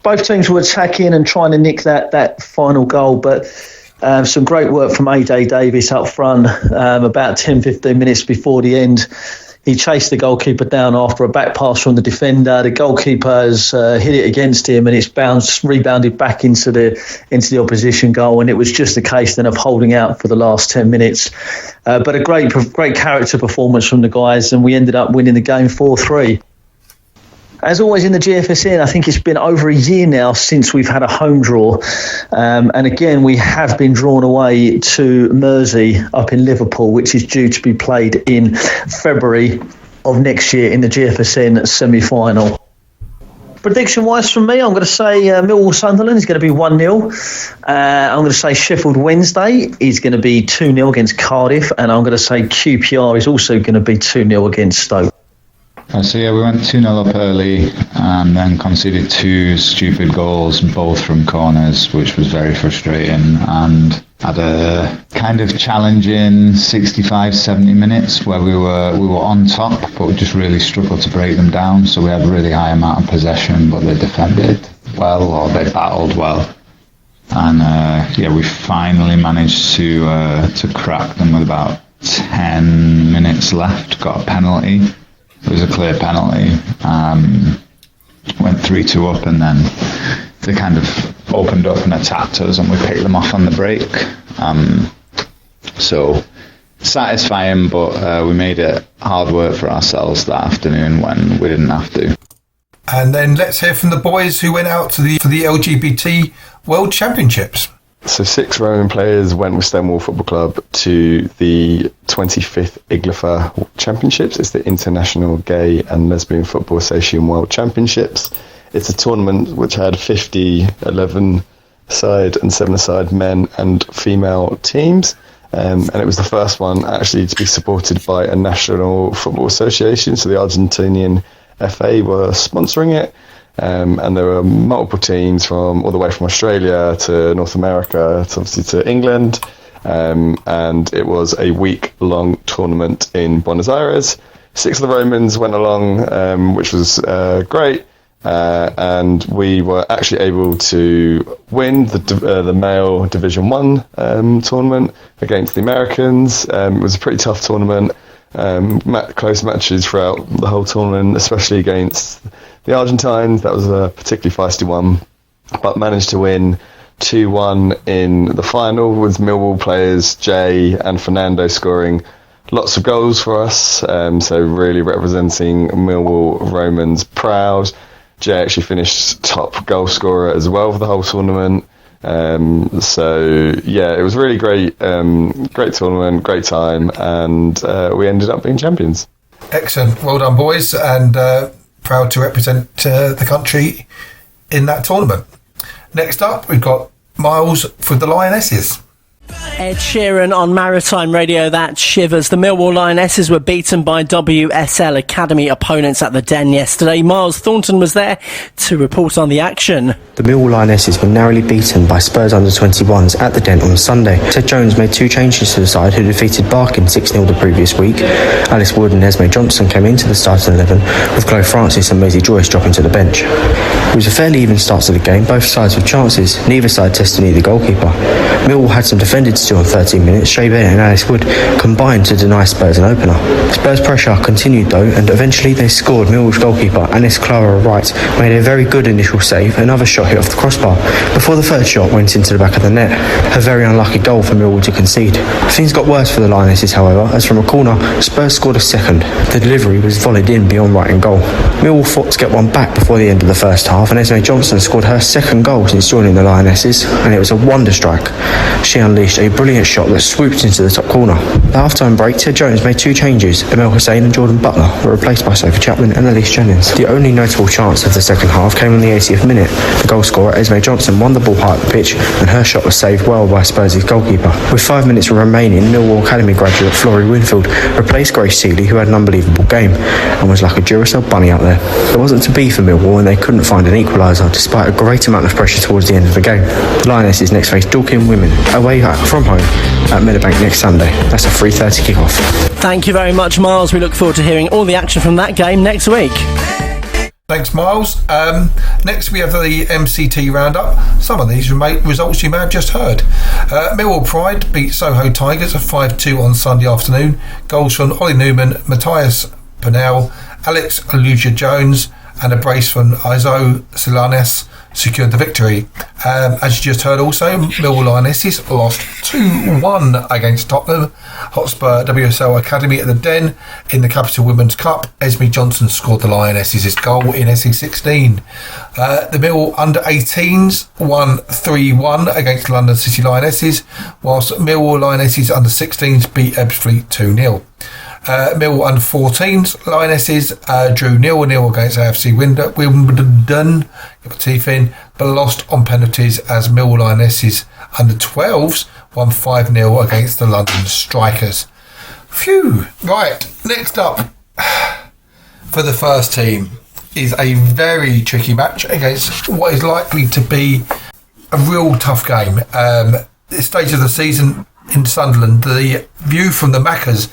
Both teams were attacking and trying to nick that final goal, but some great work from A.J. Davis up front. About 10-15 minutes before the end, he chased the goalkeeper down after a back pass from the defender. The goalkeeper has hit it against him, and it's rebounded back into the opposition goal. And it was just a case then of holding out for the last 10 minutes. But a great character performance from the guys, and we ended up winning the game 4-3. As always in the GFSN, I think it's been over a year now since we've had a home draw. And again, we have been drawn away to Mersey up in Liverpool, which is due to be played in February of next year in the GFSN semi-final. Prediction-wise from me, I'm going to say Millwall Sunderland is going to be 1-0. I'm going to say Sheffield Wednesday is going to be 2-0 against Cardiff. And I'm going to say QPR is also going to be 2-0 against Stoke.
So we went 2-0 up early and then conceded 2 stupid goals, both from corners, which was very frustrating, and had a kind of challenging 65-70 minutes where we were on top, but we just really struggled to break them down. So we had a really high amount of possession, but they defended well, or they battled well. And we finally managed to crack them with about 10 minutes left, got a penalty. It was a clear penalty. Went 3-2 up, and then they kind of opened up and attacked us, and we picked them off on the break. So satisfying, but we made it hard work for ourselves that afternoon when we didn't have to.
And then let's hear from the boys who went out for the LGBT World Championships.
So 6 Roman players went with Stonewall Football Club to the 25th IGLFA Championships. It's the International Gay and Lesbian Football Association World Championships. It's a tournament which had 50 11-side and 7-side men and female teams. And it was the first one actually to be supported by a national football association. So the Argentinian FA were sponsoring it. And there were multiple teams from all the way from Australia to North America to obviously to England, and it was a week-long tournament in Buenos Aires. 6 of the Romans went along, which was great, and we were actually able to win the male Division 1 tournament against the Americans. It was a pretty tough tournament, close matches throughout the whole tournament, especially against the Argentines. That was a particularly feisty one, but managed to win 2-1 in the final with Millwall players Jay and Fernando scoring lots of goals for us. So really representing Millwall Romans proud. Jay actually finished top goal scorer as well for the whole tournament. So yeah, it was really great, great tournament, great time, and we ended up being champions.
Excellent, well done, boys, and proud to represent the country in that tournament. Next up, we've got Miles for the Lionesses.
Ed Sheeran on Maritime Radio, that shivers. The Millwall Lionesses were beaten by WSL Academy opponents at the Den yesterday. Miles Thornton was there to report on the action.
The Millwall Lionesses were narrowly beaten by Spurs under-21s at the Den on Sunday. Ted Jones made 2 changes to the side, who defeated Barkin 6-0 the previous week. Alice Wood and Esme Johnson came into the starting 11, with Chloe Francis and Maisie Joyce dropping to the bench. It was a fairly even start to the game, both sides with chances, neither side testing either goalkeeper. Millwall had some defended still on 13 minutes. Shay Bennett and Alice Wood combined to deny Spurs an opener. Spurs' pressure continued though, and eventually they scored. Millwall's goalkeeper Anis Clara Wright made a very good initial save. Another shot hit off the crossbar before the third shot went into the back of the net. A very unlucky goal for Millwall to concede. Things got worse for the Lionesses, however, as from a corner Spurs scored a second. The delivery was volleyed in beyond right and goal. Millwall fought to get one back before the end of the first half, and Esme Johnson scored her second goal since joining the Lionesses, and it was a wonder strike. She unleashed a brilliant shot that swooped into the top corner. The half-time break, Ted Jones made 2 changes. Emil Hussein and Jordan Butler were replaced by Sophie Chapman and Elise Jennings. The only notable chance of the second half came on the 80th minute. The goal scorer, Esme Johnson, won the ball high up the pitch, and her shot was saved well by Spurs' goalkeeper. With 5 minutes remaining, Millwall Academy graduate Flory Winfield replaced Grace Seeley, who had an unbelievable game and was like a Duracell bunny out there. It wasn't to be for Millwall, and they couldn't find an equaliser despite a great amount of pressure towards the end of the game. The Lionesses next face Talkin women away from home at Meadowbank next Sunday. That's a 3:30 kick-off.
Thank you very much, Miles. We look forward to hearing all the action from that game next week.
Thanks, Miles. Next, we have the MCT roundup. Some of these results you may have just heard. Millwall Pride beat Soho Tigers 5-2 on Sunday afternoon. Goals from Ollie Newman, Matthias Purnell, Alex Aluja-Jones, and a brace from Izo Silanes secured the victory. As you just heard also, Millwall Lionesses lost 2-1 against Tottenham Hotspur WSL Academy at the Den in the Capital Women's Cup. Esme Johnson scored the Lionesses' goal in SE16. The Millwall under-18s won 3-1 against London City Lionesses, whilst Millwall Lionesses under-16s beat Ebbsfleet 2-0. Millwall under-14s Lionesses drew 0-0 against AFC Wimbledon, get my teeth in, but lost on penalties as Millwall Lionesses under-12s won 5-0 against the London Strikers. Phew! Right, next up for the first team is a very tricky match against what is likely to be a real tough game. At this stage of the season in Sunderland, the view from the Mackhams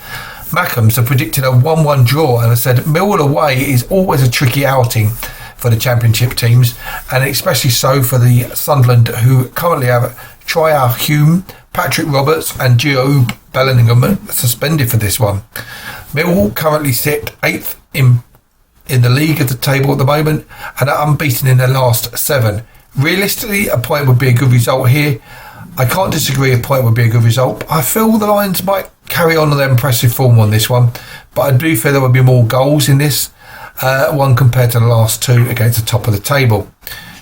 have predicted a 1-1 draw, and have said Millwall away is always a tricky outing for the Championship teams, and especially so for the Sunderland, who currently have Trier Hume, Patrick Roberts and Gio Bellingham suspended for this one. Millwall currently sit 8th in the league at the table at the moment and are unbeaten in their last 7. Realistically, a point would be a good result here. I can't disagree, a point would be a good result. I feel the Lions might carry on their impressive form on this one, but I do feel there will be more goals in this one compared to the last 2 against the top of the table.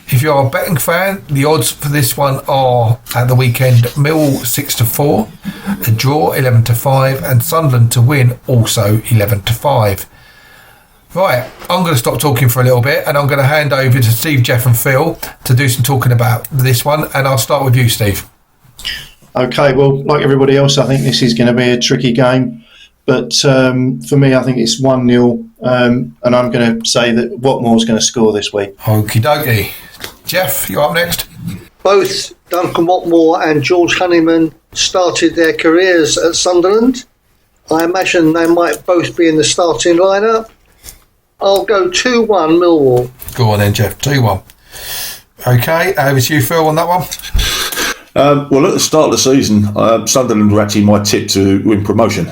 If you're a betting fan, the odds for this one are at the weekend Millwall 6-4, a draw 11-5, and Sunderland to win also 11-5. Right, I'm going to stop talking for a little bit, and I'm going to hand over to Steve, Jeff and Phil to do some talking about this one, and I'll start with you, Steve.
Okay, well, like everybody else, I think this is going to be a tricky game. But for me, I think it's 1-0, and I'm going to say that Watmore's going to score this week.
Okie dokie. Jeff, you're up next.
Both Duncan Watmore and George Honeyman started their careers at Sunderland. I imagine they might both be in the starting lineup. I'll go 2-1 Millwall.
Go on then, Jeff. 2-1. Okay, over to you, Phil, on that one.
Well, at the start of the season, Sunderland were actually my tip to win promotion.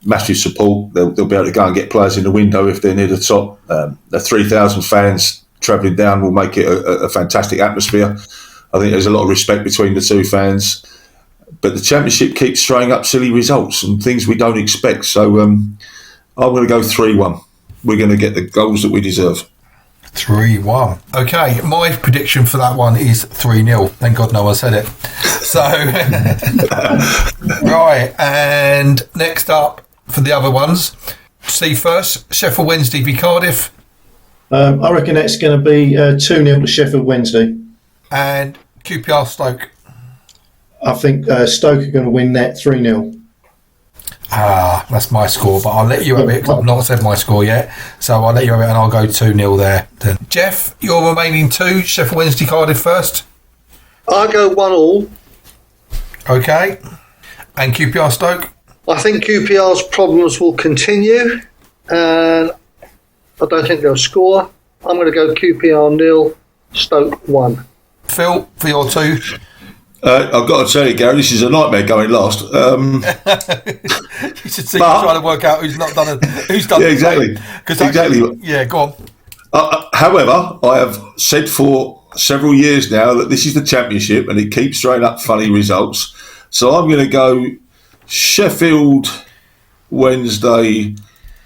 Massive support. They'll be able to go and get players in the window if they're near the top. The 3,000 fans travelling down will make it a fantastic atmosphere. I think there's a lot of respect between the two fans. But the Championship keeps throwing up silly results and things we don't expect. So I'm going to go 3-1. We're going to get the goals that we deserve.
3-1. Okay, my prediction for that one is 3-0. Thank God no one said it. So, right, and next up for the other ones. See first, Sheffield Wednesday v Cardiff.
I reckon that's going to be 2-0 to Sheffield Wednesday.
And QPR Stoke.
I think Stoke are going to win that 3-0.
That's my score, but I'll let you have it because I've not said my score yet. So I'll let you have it and I'll go 2-0 there. Then. Jeff, your remaining two, Sheffield Wednesday, Cardiff first.
I'll go 1-1.
Okay. And QPR Stoke?
I think QPR's problems will continue and I don't think they'll score. I'm going to go QPR 0, Stoke 1.
Phil, for your two?
I've got to tell you, Gary, this is a nightmare going last.
You should see trying to work out who's not done it. Who's done
yeah, exactly.
Exactly. Yeah, go on.
However, I have said for several years now that this is the Championship and it keeps throwing up funny results. So I'm going to go Sheffield Wednesday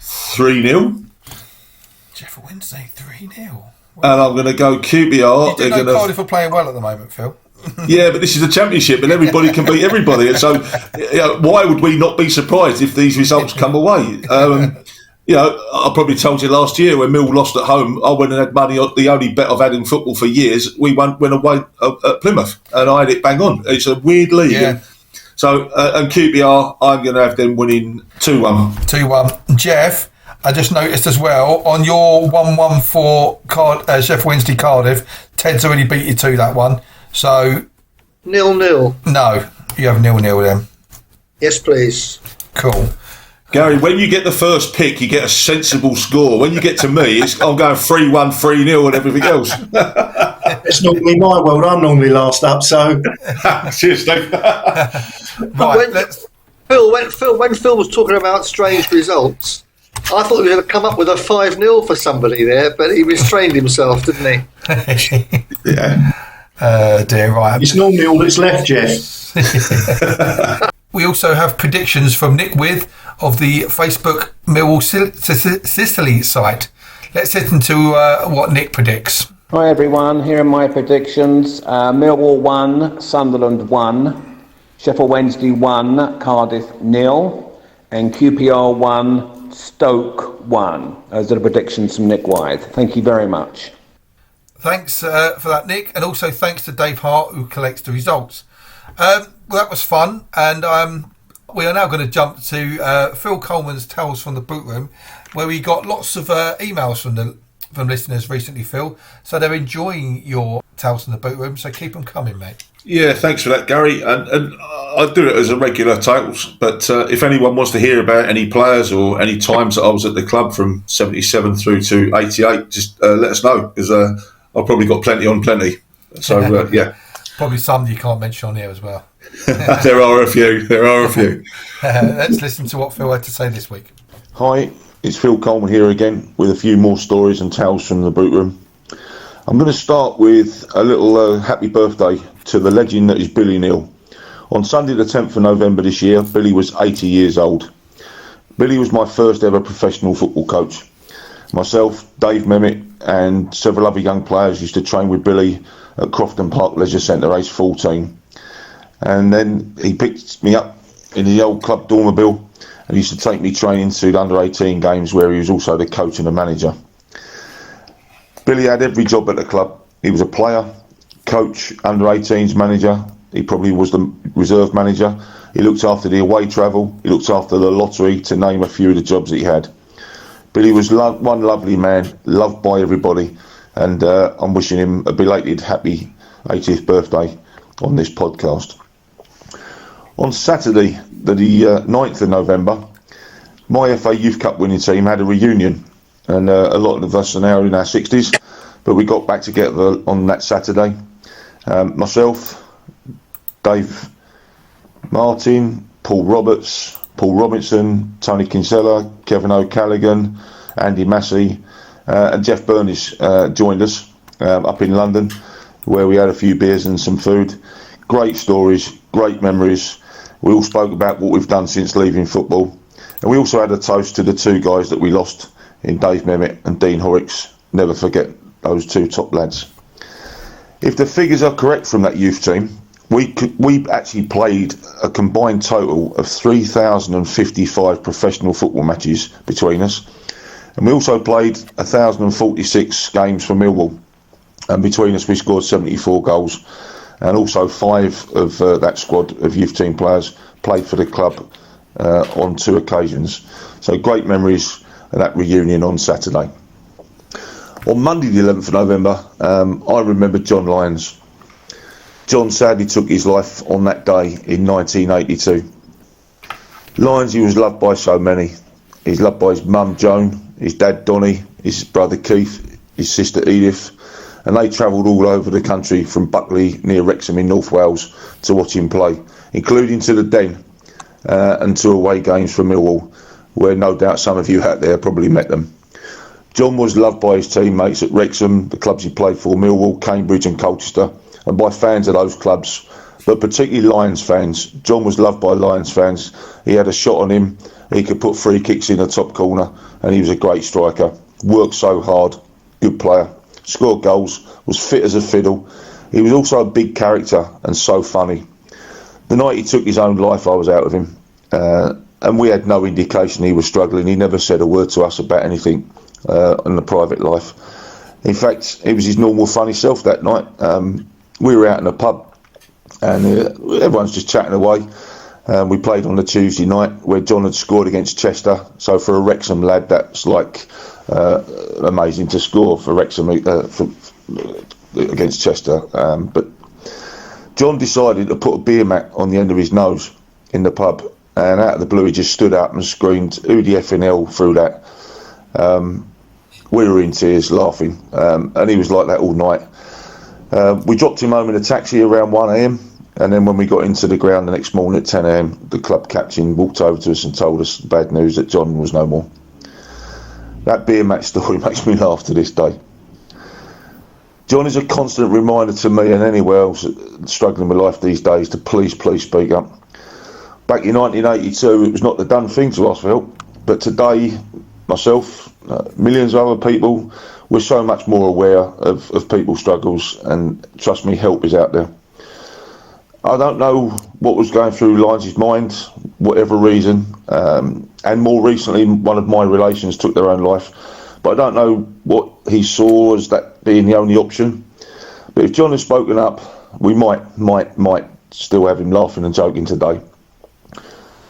3-0.
Sheffield Wednesday 3-0.
And I'm going to go QPR.
You do know Cardiff are playing well at the moment, Phil.
Yeah, but this is a Championship and everybody can beat everybody. And so why would we not be surprised if these results come away? I probably told you last year when Mill lost at home, I went and had money on the only bet I've had in football for years. We went away at Plymouth and I had it bang on. It's a weird league.
Yeah.
So, and QPR, I'm going to have them winning 2-1.
2-1. Jeff, I just noticed as well, on your 1-1-4 Sheffield Wednesday Cardiff, Ted's already beat you to that one. So
0-0.
No, you have 0-0 then.
Yes, please.
Cool.
Gary, when you get the first pick, you get a sensible score. When you get to me, I'm going 3-1, 3-0 and everything else.
It's normally my world. I'm normally last up, so...
Cheers, Steve.
Right,
when Phil was talking about strange results, I thought he was going to come up with a 5-0 for somebody there, but he restrained himself, didn't he?
Yeah.
Dear, right.
It's normally all that's left, Jeff.
We also have predictions from Nick With of the Facebook Millwall Sicily site. Let's listen to what Nick predicts.
Hi everyone, here are my predictions. Millwall 1, Sunderland 1, Sheffield Wednesday 1, Cardiff 0, and QPR 1, Stoke 1. Those are the predictions from Nick Wythe. Thank you very much.
Thanks for that, Nick, and also thanks to Dave Hart, who collects the results. Well, that was fun, and we are now going to jump to Phil Coleman's Tales from the Boot Room, where we got lots of emails from listeners recently, Phil. So they're enjoying your Tales from the Boot Room, so keep them coming, mate.
Yeah, thanks for that, Gary. And I do it as a regular Tales, but if anyone wants to hear about any players or any times that I was at the club from 77 through to 88, just let us know, because I've probably got plenty on plenty. So, yeah.
Probably some you can't mention on here as well.
There are a few.
Let's listen to what Phil had to say this week.
Hi, it's Phil Coleman here again with a few more stories and tales from the boot room. I'm going to start with a little happy birthday to the legend that is Billy Neal. On Sunday the 10th of November this year, Billy was 80 years old. Billy was my first ever professional football coach. Myself, Dave Memmott and several other young players used to train with Billy at Crofton Park Leisure Centre, age 14. And then he picked me up in the old club Dormobile and used to take me training to the under-18 games, where he was also the coach and the manager. Billy had every job at the club. He was a player, coach, under-18s manager. He probably was the reserve manager. He looked after the away travel. He looked after the lottery, to name a few of the jobs that he had. Billy was one lovely man, loved by everybody, and I'm wishing him a belated happy 80th birthday on this podcast. On Saturday, the 9th of November, my FA Youth Cup winning team had a reunion, and a lot of us are now in our 60s, but we got back together on that Saturday. Myself, Dave Martin, Paul Roberts, Paul Robinson, Tony Kinsella, Kevin O'Callaghan, Andy Massey, and Jeff Burnige joined us up in London, where we had a few beers and some food. Great stories, great memories. We all spoke about what we've done since leaving football. And we also had a toast to the two guys that we lost in Dave Memmott and Dean Horrocks. Never forget those two top lads. If the figures are correct from that youth team, we actually played a combined total of 3,055 professional football matches between us. And we also played 1,046 games for Millwall. And between us, we scored 74 goals. And also 5 of that squad of youth team players played for the club on 2 occasions. So great memories of that reunion on Saturday. On Monday the 11th of November, I remember John Lyons. John sadly took his life on that day in 1982. Lyons, he was loved by so many. He's loved by his mum Joan, his dad Donny, his brother Keith, his sister Edith, and they travelled all over the country from Buckley near Wrexham in North Wales to watch him play, including to the Den and to away games for Millwall, where no doubt some of you out there probably met them. John was loved by his teammates at Wrexham, the clubs he played for, Millwall, Cambridge and Colchester, and by fans of those clubs, but particularly Lions fans. John was loved by Lions fans. He had a shot on him, he could put free kicks in the top corner, and he was a great striker. Worked so hard, good player, scored goals, was fit as a fiddle. He was also a big character and so funny. The night he took his own life, I was out with him, and we had no indication he was struggling. He never said a word to us about anything in the private life. In fact, he was his normal funny self that night. We were out in a pub and everyone's just chatting away. We played on the Tuesday night where John had scored against Chester. So for a Wrexham lad, that's like amazing to score for Wrexham against Chester. But John decided to put a beer mat on the end of his nose in the pub, and out of the blue he just stood up and screamed, "Who the effing hell threw that?" We were in tears laughing, and he was like that all night. We dropped him home in a taxi around 1 a.m, and then when we got into the ground the next morning at 10 a.m, the club captain walked over to us and told us the bad news that John was no more. That beer mat story makes me laugh to this day. John is a constant reminder to me and anyone else struggling with life these days to please speak up. Back in 1982, it was not the done thing to ask for help, but today, myself, millions of other people, we're so much more aware of people's struggles, and trust me, help is out there. I don't know what was going through Lyons' mind, whatever reason, and more recently one of my relations took their own life, but I don't know what he saw as that being the only option. But if John had spoken up, we might still have him laughing and joking today.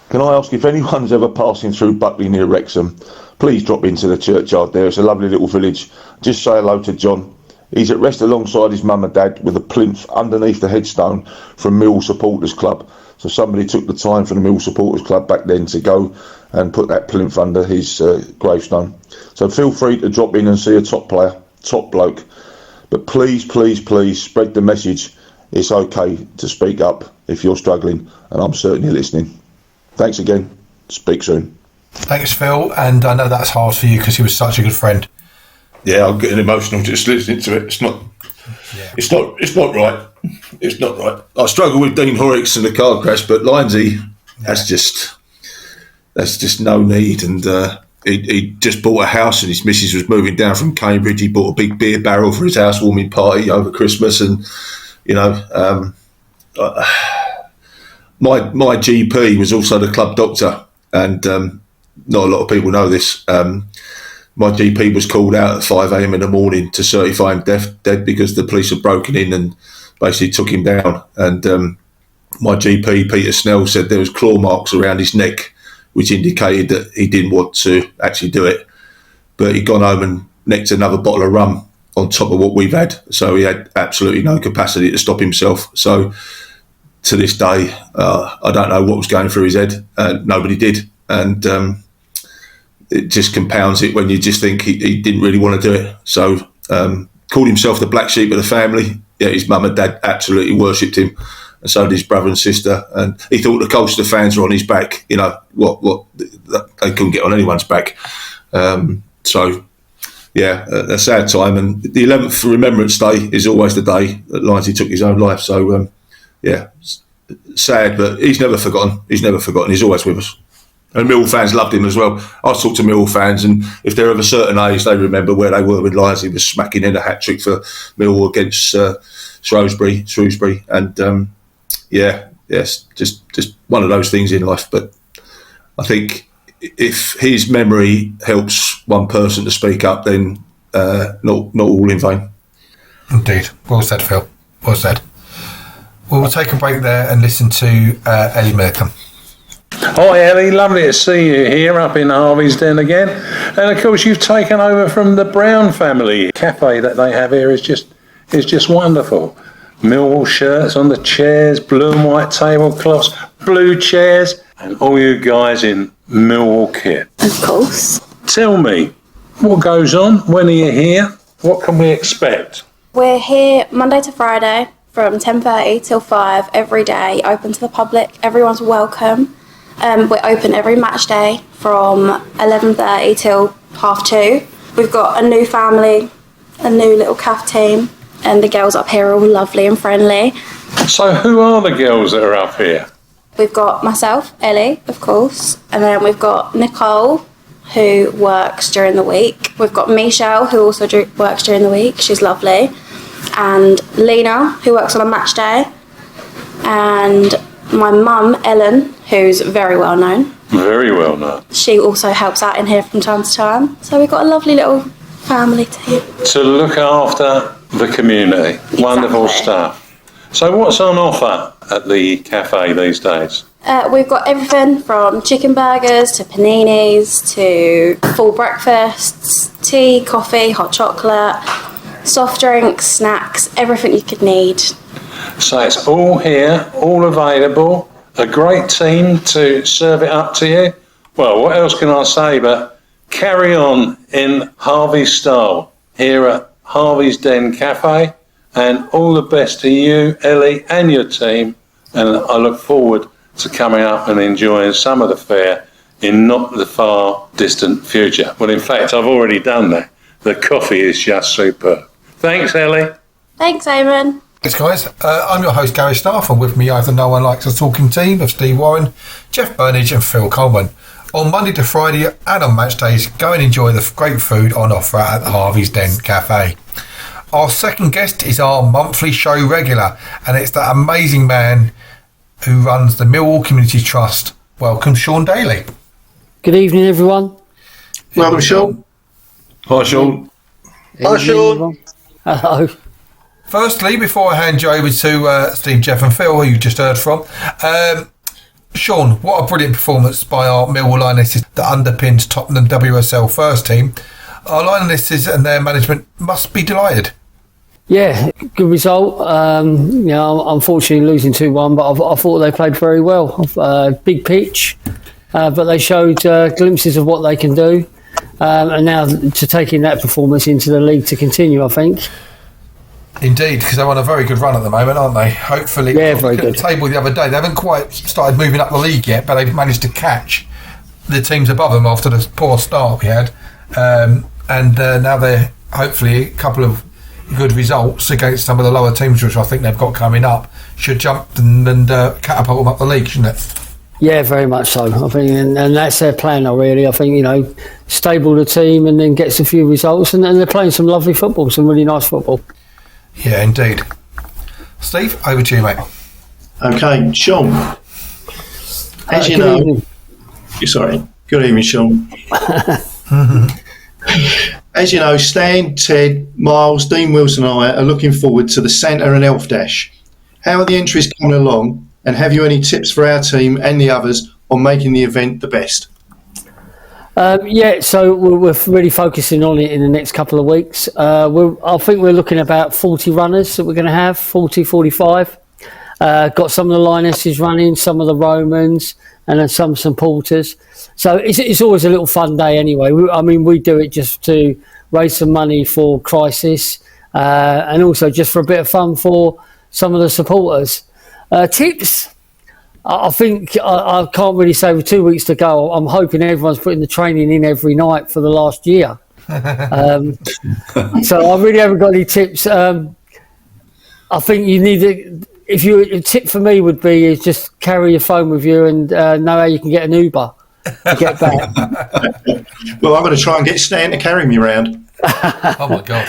Can I ask if anyone's ever passing through Buckley near Wrexham, please drop into the churchyard there. It's a lovely little village. Just say hello to John. He's at rest alongside his mum and dad with a plinth underneath the headstone from Millwall Supporters Club. So somebody took the time for the Millwall Supporters Club back then to go and put that plinth under his gravestone. So feel free to drop in and see a top player, top bloke. But please spread the message. It's okay to speak up if you're struggling, and I'm certainly listening. Thanks again. Speak soon.
Thanks, Phil. And I know that's hard for you because he was such a good friend.
Yeah, I'm getting emotional just listening to it. It's not right. It's not right. I struggle with Dean Horrocks and the car crash, but Linesy, that's just no need. And he just bought a house, and his missus was moving down from Cambridge. He bought a big beer barrel for his housewarming party over Christmas, and my GP was also the club doctor, and not a lot of people know this. My GP was called out at 5 a.m. in the morning to certify him dead because the police had broken in and basically took him down. And my GP, Peter Snell, said there was claw marks around his neck, which indicated that he didn't want to actually do it. But he'd gone home and nicked another bottle of rum on top of what we've had. So he had absolutely no capacity to stop himself. So to this day, I don't know what was going through his head. Nobody did. And it just compounds it when you just think he didn't really want to do it. So called himself the black sheep of the family. Yeah, his mum and dad absolutely worshipped him, and so did his brother and sister. And he thought the Colchester fans were on his back. You know, what they couldn't get on anyone's back. So, yeah, a sad time. And the 11th Remembrance Day is always the day that Linesy took his own life. So, yeah, sad, but he's never forgotten. He's never forgotten. He's always with us. And Millwall fans loved him as well. I talk to Millwall fans, and if they're of a certain age, they remember where they were when Linesy was smacking in a hat-trick for Millwall against Shrewsbury. And, yes, just one of those things in life. But I think if his memory helps one person to speak up, then not all in vain.
Indeed. Well said, Phil. Well said. We'll take a break there and listen to Ellie Merkham.
Hi Ellie, lovely to see you here up in Harvey's Den again. And of course you've taken over from the Brown family. Cafe that they have here is just wonderful. Millwall shirts on the chairs, blue and white tablecloths, blue chairs, and all you guys in Millwall kit.
Of course.
Tell me, what goes on? When are you here? What can we expect?
We're here Monday to Friday from 10:30 till 5 every day, open to the public. Everyone's welcome. We're open every match day from 11:30 till 2:30. We've got a new family, a new little CAF team, and the girls up here are all lovely and friendly.
So who are the girls that are up here?
We've got myself, Ellie, of course, and then we've got Nicole, who works during the week. We've got Michelle, who also works during the week. She's lovely. And Lena, who works on a match day. And my mum, Ellen, who's very well known.
Very well known.
She also helps out in here from time to time. So we've got a lovely little family team.
To look after the community. Exactly. Wonderful stuff. So what's on offer at the cafe these days?
We've got everything from chicken burgers to paninis to full breakfasts, tea, coffee, hot chocolate, soft drinks, snacks, everything you could need.
So it's all here, all available, a great team to serve it up to you. Well, what else can I say but carry on in Harvey's style here at Harvey's Den Cafe, and all the best to you, Ellie, and your team, and I look forward to coming up and enjoying some of the fare in not the far distant future. Well, in fact, I've already done that. The coffee is just superb. Thanks, Ellie.
Thanks, Eamon.
Thanks, guys. I'm your host, Gary Staff, and with me I have the No One Likes a Talking team of Steve Warren, Jeff Burnige and Phil Coleman. On Monday to Friday and on match days, go and enjoy the great food on offer at the Harvey's Den Cafe. Our second guest is our monthly show regular, and it's that amazing man who runs the Millwall Community Trust. Welcome, Sean Daly.
Good evening, everyone.
Welcome, Sean.
Hi, Sean.
Hi, Sean.
Hello.
Firstly, before I hand you over to Steve, Jeff and Phil, who you just heard from, Sean, what a brilliant performance by our Millwall Lionesses that underpins Tottenham WSL first team. Our Lionesses and their management must be delighted.
Yeah, good result. Unfortunately losing 2-1, but I thought they played very well. Big pitch, but they showed glimpses of what they can do. And now to taking that performance into the league to continue, I think.
Indeed, because they're on a very good run at the moment, aren't they? Hopefully,
yeah, very good.
The table the other day, they haven't quite started moving up the league yet, but they've managed to catch the teams above them after the poor start we had, and now they're hopefully a couple of good results against some of the lower teams, which I think they've got coming up, should jump and catapult them up the league, shouldn't it?
Yeah, very much so. I think, and that's their plan. Really, I think stable the team and then get some few results, and they're playing some lovely football, some really nice football.
Yeah, indeed. Steve, over to you, mate.
Okay, Sean. As you know, good evening, Sean. As you know, Stan, Ted, Miles, Dean Wilson and I are looking forward to the Santa and Elf Dash. How are the entries coming along, and have you any tips for our team and the others on making the event the best?
So we're really focusing on it in the next couple of weeks. I think we're looking at about 40 runners that we're going to have, 40, 45. Got some of the Lionesses running, some of the Romans, and then some supporters. So it's always a little fun day anyway. We do it just to raise some money for Crisis, and also just for a bit of fun for some of the supporters. Tips? I think I can't really say with 2 weeks to go. I'm hoping everyone's putting the training in every night for the last year. So I really haven't got any tips. I think you need a tip for me would be is just carry your phone with you and know how you can get an Uber to get back.
Well, I'm going to try and get Stan to carry me around.
Oh my God.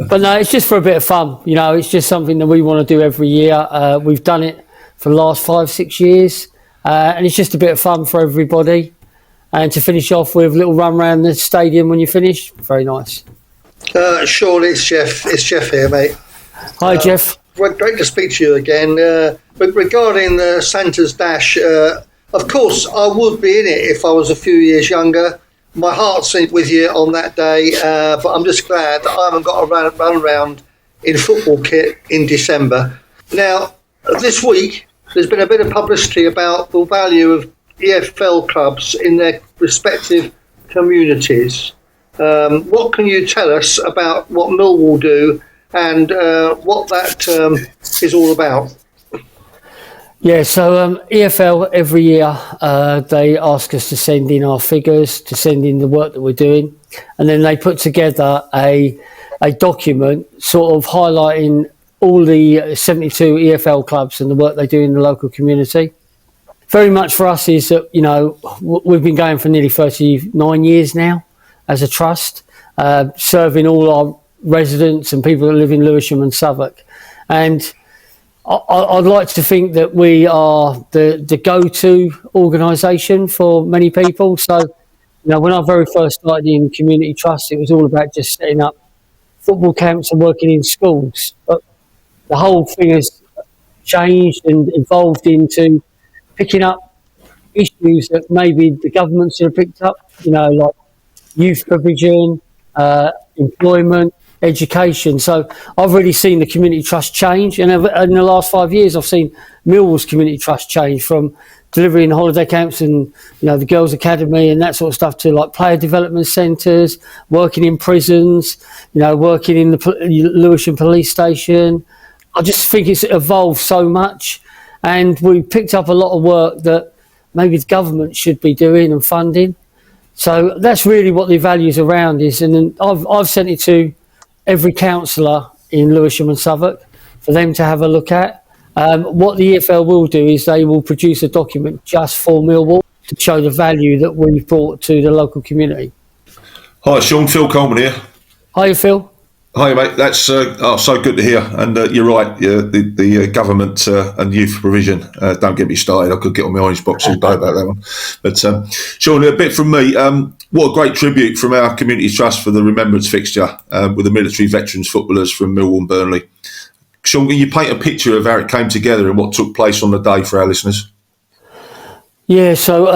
But no, it's just for a bit of fun. It's just something that we want to do every year. We've done it for the last 5-6 years, and it's just a bit of fun for everybody. And to finish off with a little run around the stadium when you finish, very nice.
Sean, it's Jeff. It's Jeff here, mate.
Hi, Jeff.
Great to speak to you again. But regarding Santa's Dash, of course, I would be in it if I was a few years younger. My heart's with you on that day, but I'm just glad that I haven't got to run around in football kit in December. Now, this week, there's been a bit of publicity about the value of EFL clubs in their respective communities. What can you tell us about what Millwall do and what that is all about?
Yeah, so EFL every year they ask us to send in our figures, to send in the work that we're doing, and then they put together a document sort of highlighting all the 72 EFL clubs and the work they do in the local community. Very much for us is that, you know, we've been going for nearly 39 years now as a trust, serving all our residents and people that live in Lewisham and Southwark. And I'd like to think that we are the go-to organisation for many people. So, you know, when I very first started in community trust, it was all about just setting up football camps and working in schools. But the whole thing has changed and evolved into picking up issues that maybe the government should have picked up, you know, like youth provision, employment, education. So I've really seen the community trust change, and in the last 5 years I've seen Millwall's community trust change from delivering holiday camps and, you know, the girls' academy and that sort of stuff to like player development centres, working in prisons, you know, working in the Lewisham police station. I just think it's evolved so much, and we picked up a lot of work that maybe the government should be doing and funding. So that's really what the values around is, and then I've sent it to every councillor in Lewisham and Southwark for them to have a look at. What the EFL will do is they will produce a document just for Millwall to show the value that we've brought to the local community.
Hi, Sean. Phil Coleman here.
Hi, Phil.
Hi, mate. That's so good to hear. And you're right. The government and youth provision. Don't get me started. I could get on my orange box all day about that one. But Sean, a bit from me. What a great tribute from our community trust for the remembrance fixture with the military veterans footballers from Millwall and Burnley. Sean, can you paint a picture of how it came together and what took place on the day for our listeners?
Yeah. So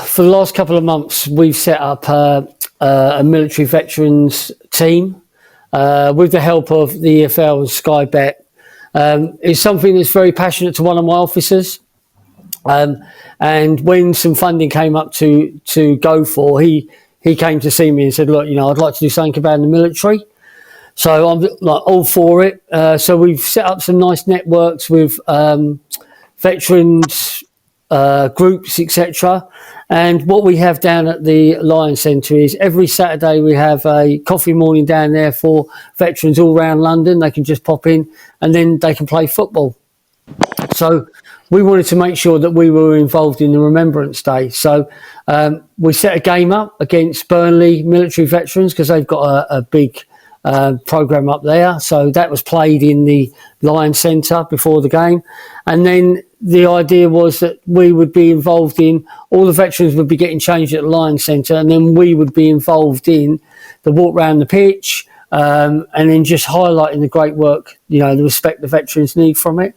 for the last couple of months, we've set up a military veterans team. With the help of the EFL and Sky Bet. It's something that's very passionate to one of my officers. And when some funding came up to go for, he came to see me and said, look, you know, I'd like to do something about the military. So I'm like all for it. So we've set up some nice networks with veterans groups, etc. And what we have down at the Lion Centre is every Saturday we have a coffee morning down there for veterans all around London. They can just pop in and then they can play football. So we wanted to make sure that we were involved in the Remembrance Day. So we set a game up against Burnley military veterans because they've got a big programme up there. So that was played in the Lion Centre before the game. And then the idea was that we would be involved in, all the veterans would be getting changed at the Lion Centre, and then we would be involved in the walk round the pitch, and then just highlighting the great work, you know, the respect the veterans need from it.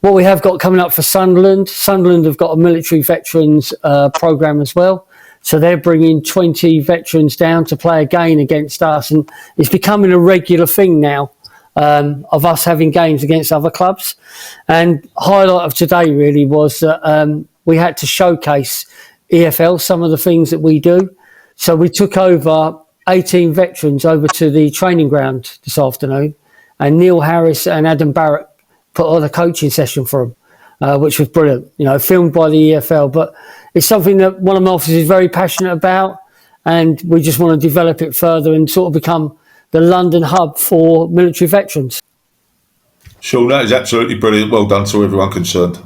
What we have got coming up for Sunderland have got a military veterans programme as well. So they're bringing 20 veterans down to play again against us, and it's becoming a regular thing now. Of us having games against other clubs. And highlight of today really was that we had to showcase EFL, some of the things that we do. So we took over 18 veterans over to the training ground this afternoon, and Neil Harris and Adam Barrett put on a coaching session for them, which was brilliant, you know, filmed by the EFL. But it's something that one of my officers is very passionate about, and we just want to develop it further and sort of become the London hub for military veterans.
Sean, that is absolutely brilliant. Well done to everyone concerned.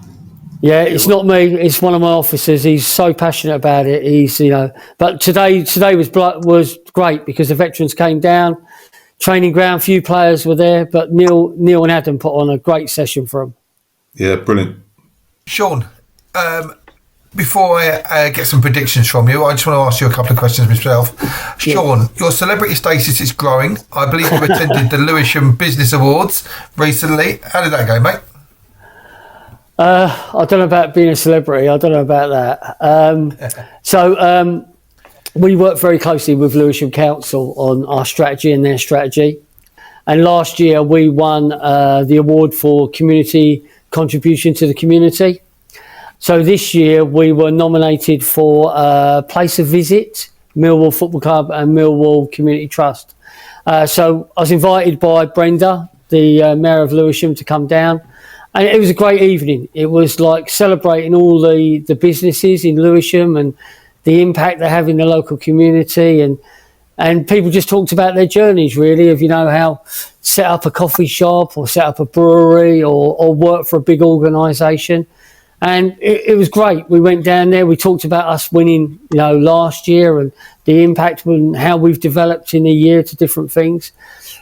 Yeah, it's not me. It's one of my officers. He's so passionate about it. He's, you know, but today was great because the veterans came down, training ground. Few players were there, but Neil and Adam put on a great session for them.
Yeah, brilliant.
Sean, before I get some predictions from you, I just want to ask you a couple of questions myself. Sean, your celebrity status is growing. I believe you attended the Lewisham Business Awards recently. How did that go, mate?
I don't know about being a celebrity. I don't know about that. We work very closely with Lewisham Council on our strategy and their strategy. And last year we won the award for community contribution to the community. So this year we were nominated for Place of Visit, Millwall Football Club and Millwall Community Trust. So I was invited by Brenda, the Mayor of Lewisham, to come down. And it was a great evening. It was like celebrating all the businesses in Lewisham and the impact they have in the local community. And people just talked about their journeys, really, of, how set up a coffee shop or set up a brewery or work for a big organisation. And it was great. We went down there. We talked about us winning, last year and the impact and how we've developed in a year to different things.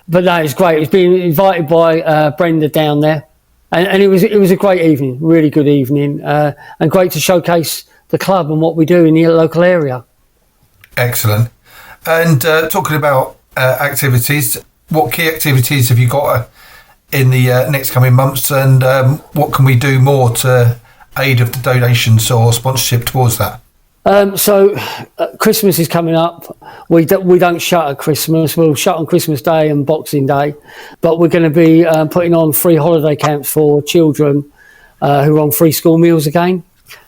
But no, it's great. It's been invited by Brenda down there. And it was a great evening, really good evening, and great to showcase the club and what we do in the local area.
Excellent. And talking about activities, what key activities have you got in the next coming months, and what can we do more to aid of the donations or sponsorship towards that?
Christmas is coming up. We don't shut at Christmas. We'll shut on Christmas Day and Boxing Day, but we're going to be putting on free holiday camps for children who are on free school meals again.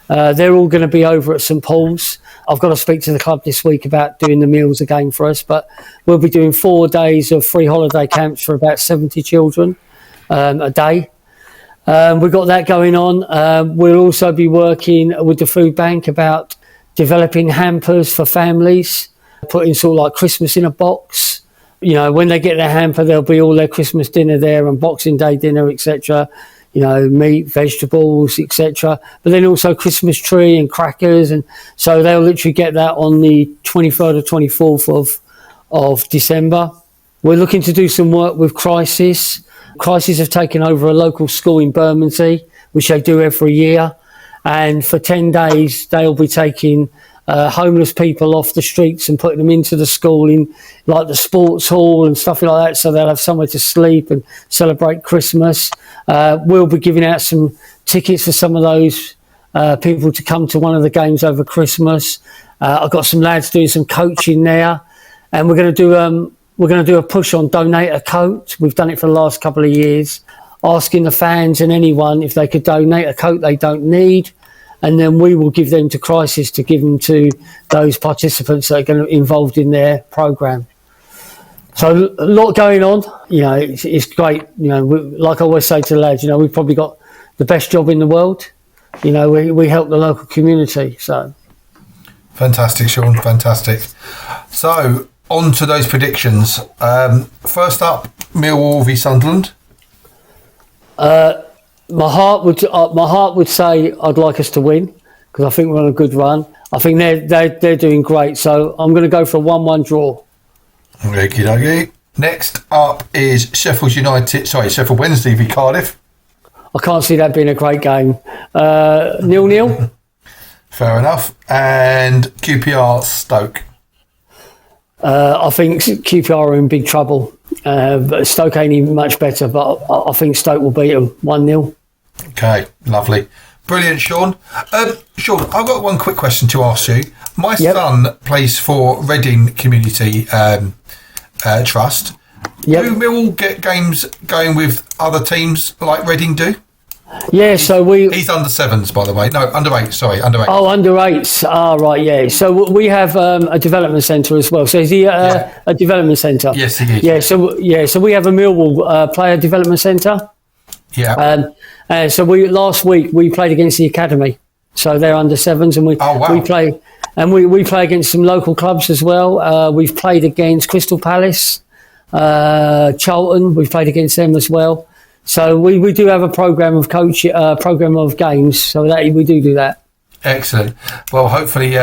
They're all going to be over at St Paul's. I've got to speak to the club this week about doing the meals again for us, but we'll be doing 4 days of free holiday camps for about 70 children a day. We've got that going on. We'll also be working with the food bank about developing hampers for families, putting sort of like Christmas in a box. When they get their hamper, there'll be all their Christmas dinner there and Boxing Day dinner, etc. Meat, vegetables, etc. But then also Christmas tree and crackers. And so they'll literally get that on the 23rd or 24th of December. We're looking to do some work with Crisis. Crisis have taken over a local school in Bermondsey, which they do every year. And for 10 days, they'll be taking homeless people off the streets and putting them into the school in like the sports hall and stuff like that, so they'll have somewhere to sleep and celebrate Christmas. We'll be giving out some tickets for some of those people to come to one of the games over Christmas. I've got some lads doing some coaching there, and we're going to do a push on Donate a Coat. We've done it for the last couple of years, asking the fans and anyone if they could donate a coat they don't need, and then we will give them to Crisis to give them to those participants that are going to be involved in their programme. So a lot going on. It's great. Like I always say to the lads, we've probably got the best job in the world. We help the local community. So
fantastic, Sean. Fantastic. So on to those predictions. First up, Millwall v Sunderland.
My heart would say I'd like us to win because I think we're on a good run. I think they're doing great, so I'm going to go for a 1-1 draw.
Okie dokie. Next up is Sheffield Wednesday v Cardiff.
I can't see that being a great game. 0-0.
Fair enough. And QPR Stoke.
I think QPR are in big trouble. But Stoke ain't even much better, but I think Stoke will beat them 1-0.
Okay, lovely. Brilliant, Sean. Sean, I've got one quick question to ask you. My son plays for Reading Community Trust.
Yep.
Do Millwall get games going with other teams like Reading do?
Yeah, so
he's under 7s, by the way. No, under 8. Sorry, under 8.
Oh, under 8s. Right, yeah. So we have a development centre as well. So is he a development centre?
Yes, he is.
So we have a Millwall player development centre.
Yeah.
So last week we played against the academy. So they're under 7s, and we play against some local clubs as well. We've played against Crystal Palace, Charlton. We've played against them as well. So we do have a program of games, so that we do that.
Excellent. Well, hopefully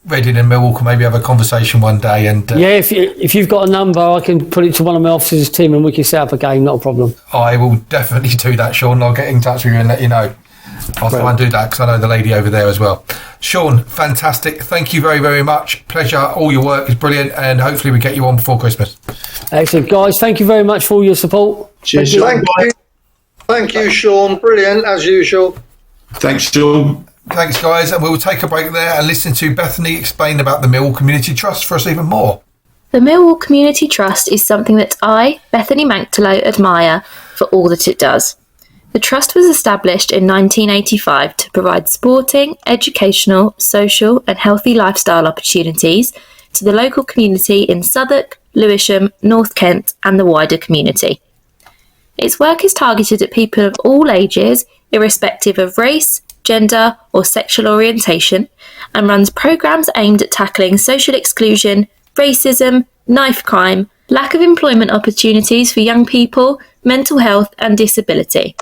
Reading and Millwall can maybe have a conversation one day. And
if you've got a number, I can put it to one of my officers' team and we can set up a game. Not a problem.
I will definitely do that, Sean. I'll get in touch with you and let you know. I'll try and do that because I know the lady over there as well. Sean, fantastic. Thank you very, very much. Pleasure. All your work is brilliant, and hopefully we get you on before Christmas.
Excellent, guys. Thank you very much for all your support.
Cheers.
Thank you, Sean. Brilliant, as usual.
Thanks, Sean.
Thanks, guys. And we'll take a break there and listen to Bethany explain about the Millwall Community Trust for us even more.
The Millwall Community Trust is something that I, Bethany Manctolo, admire for all that it does. The Trust was established in 1985 to provide sporting, educational, social and healthy lifestyle opportunities to the local community in Southwark, Lewisham, North Kent and the wider community. Its work is targeted at people of all ages, irrespective of race, gender or sexual orientation, and runs programmes aimed at tackling social exclusion, racism, knife crime, lack of employment opportunities for young people, mental health and disability.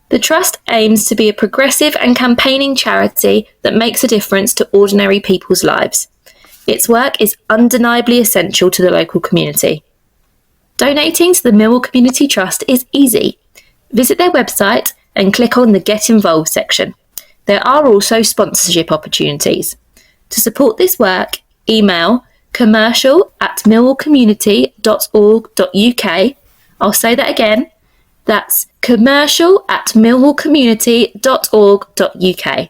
The Trust aims to be a progressive and campaigning charity that makes a difference to ordinary people's lives. Its work is undeniably essential to the local community. Donating to the Millwall Community Trust is easy. Visit their website and click on the Get Involved section. There are also sponsorship opportunities. To support this work, email commercial@millwallcommunity.org.uk. I'll say that again. That's commercial@millwallcommunity.org.uk.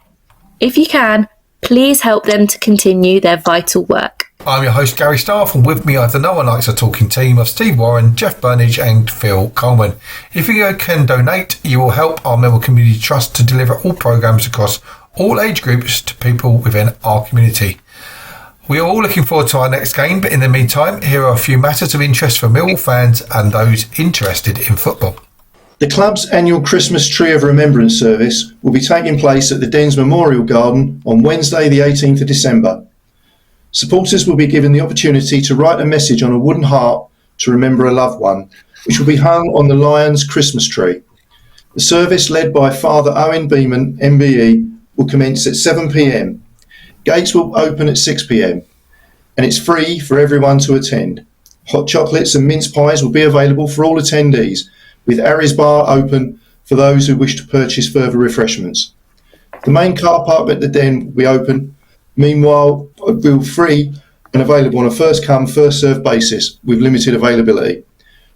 If you can, please help them to continue their vital work.
I'm your host, Gary Staff, and with me I have the No One Likes a Talking team of Steve Warren, Jeff Burnige and Phil Coleman. If you can donate, you will help our Millwall Community Trust to deliver all programmes across all age groups to people within our community. We are all looking forward to our next game, but in the meantime, here are a few matters of interest for Millwall fans and those interested in football.
The club's annual Christmas Tree of Remembrance service will be taking place at the Dens Memorial Garden on Wednesday the 18th of December. Supporters will be given the opportunity to write a message on a wooden heart to remember a loved one, which will be hung on the Lions Christmas tree. The service, led by Father Owen Beeman, MBE, will commence at 7 p.m. Gates will open at 6 p.m. and it's free for everyone to attend. Hot chocolates and mince pies will be available for all attendees, with Aries Bar open for those who wish to purchase further refreshments. The main car park at the Den will be open. Meanwhile, will be free and available on a first-come, first-served basis with limited availability.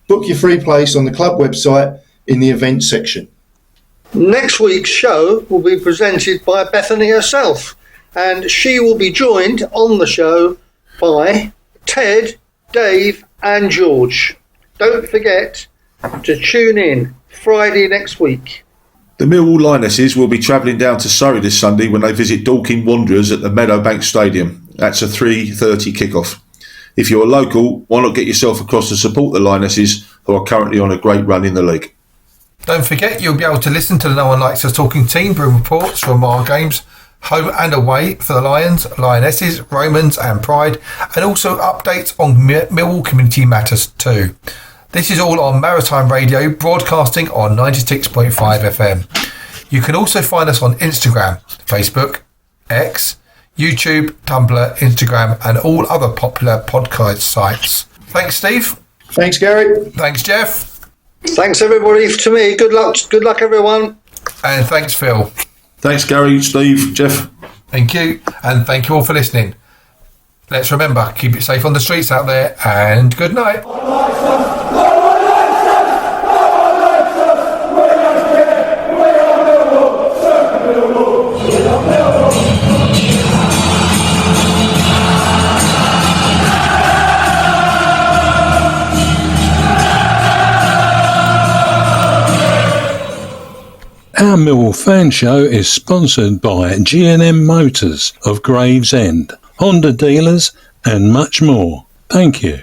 Book your free place on the club website in the events section.
Next week's show will be presented by Bethany herself, and she will be joined on the show by Ted, Dave and George. Don't forget to tune in Friday next week.
The Millwall Lionesses will be travelling down to Surrey this Sunday when they visit Dorking Wanderers at the Meadowbank Stadium. That's a 3:30 kickoff. If you're local, why not get yourself across to support the Lionesses, who are currently on a great run in the league.
Don't forget, you'll be able to listen to the No One Likes Us Talking team bring reports from our games, home and away, for the Lions, Lionesses, Romans and Pride, and also updates on Millwall Community Matters too. This is all on Maritime Radio, broadcasting on 96.5 FM. You can also find us on Instagram, Facebook, X, YouTube, Tumblr, Instagram and all other popular podcast sites. Thanks, Steve.
Thanks, Gary.
Thanks, Jeff.
Thanks, everybody, to me. Good luck, everyone.
And thanks, Phil.
Thanks, Gary, Steve, Jeff.
Thank you. And thank you all for listening. Let's remember, keep it safe on the streets out there, and good night.
Our Millwall Fan Show is sponsored by G&M Motors of Gravesend, Honda dealers and much more. Thank you.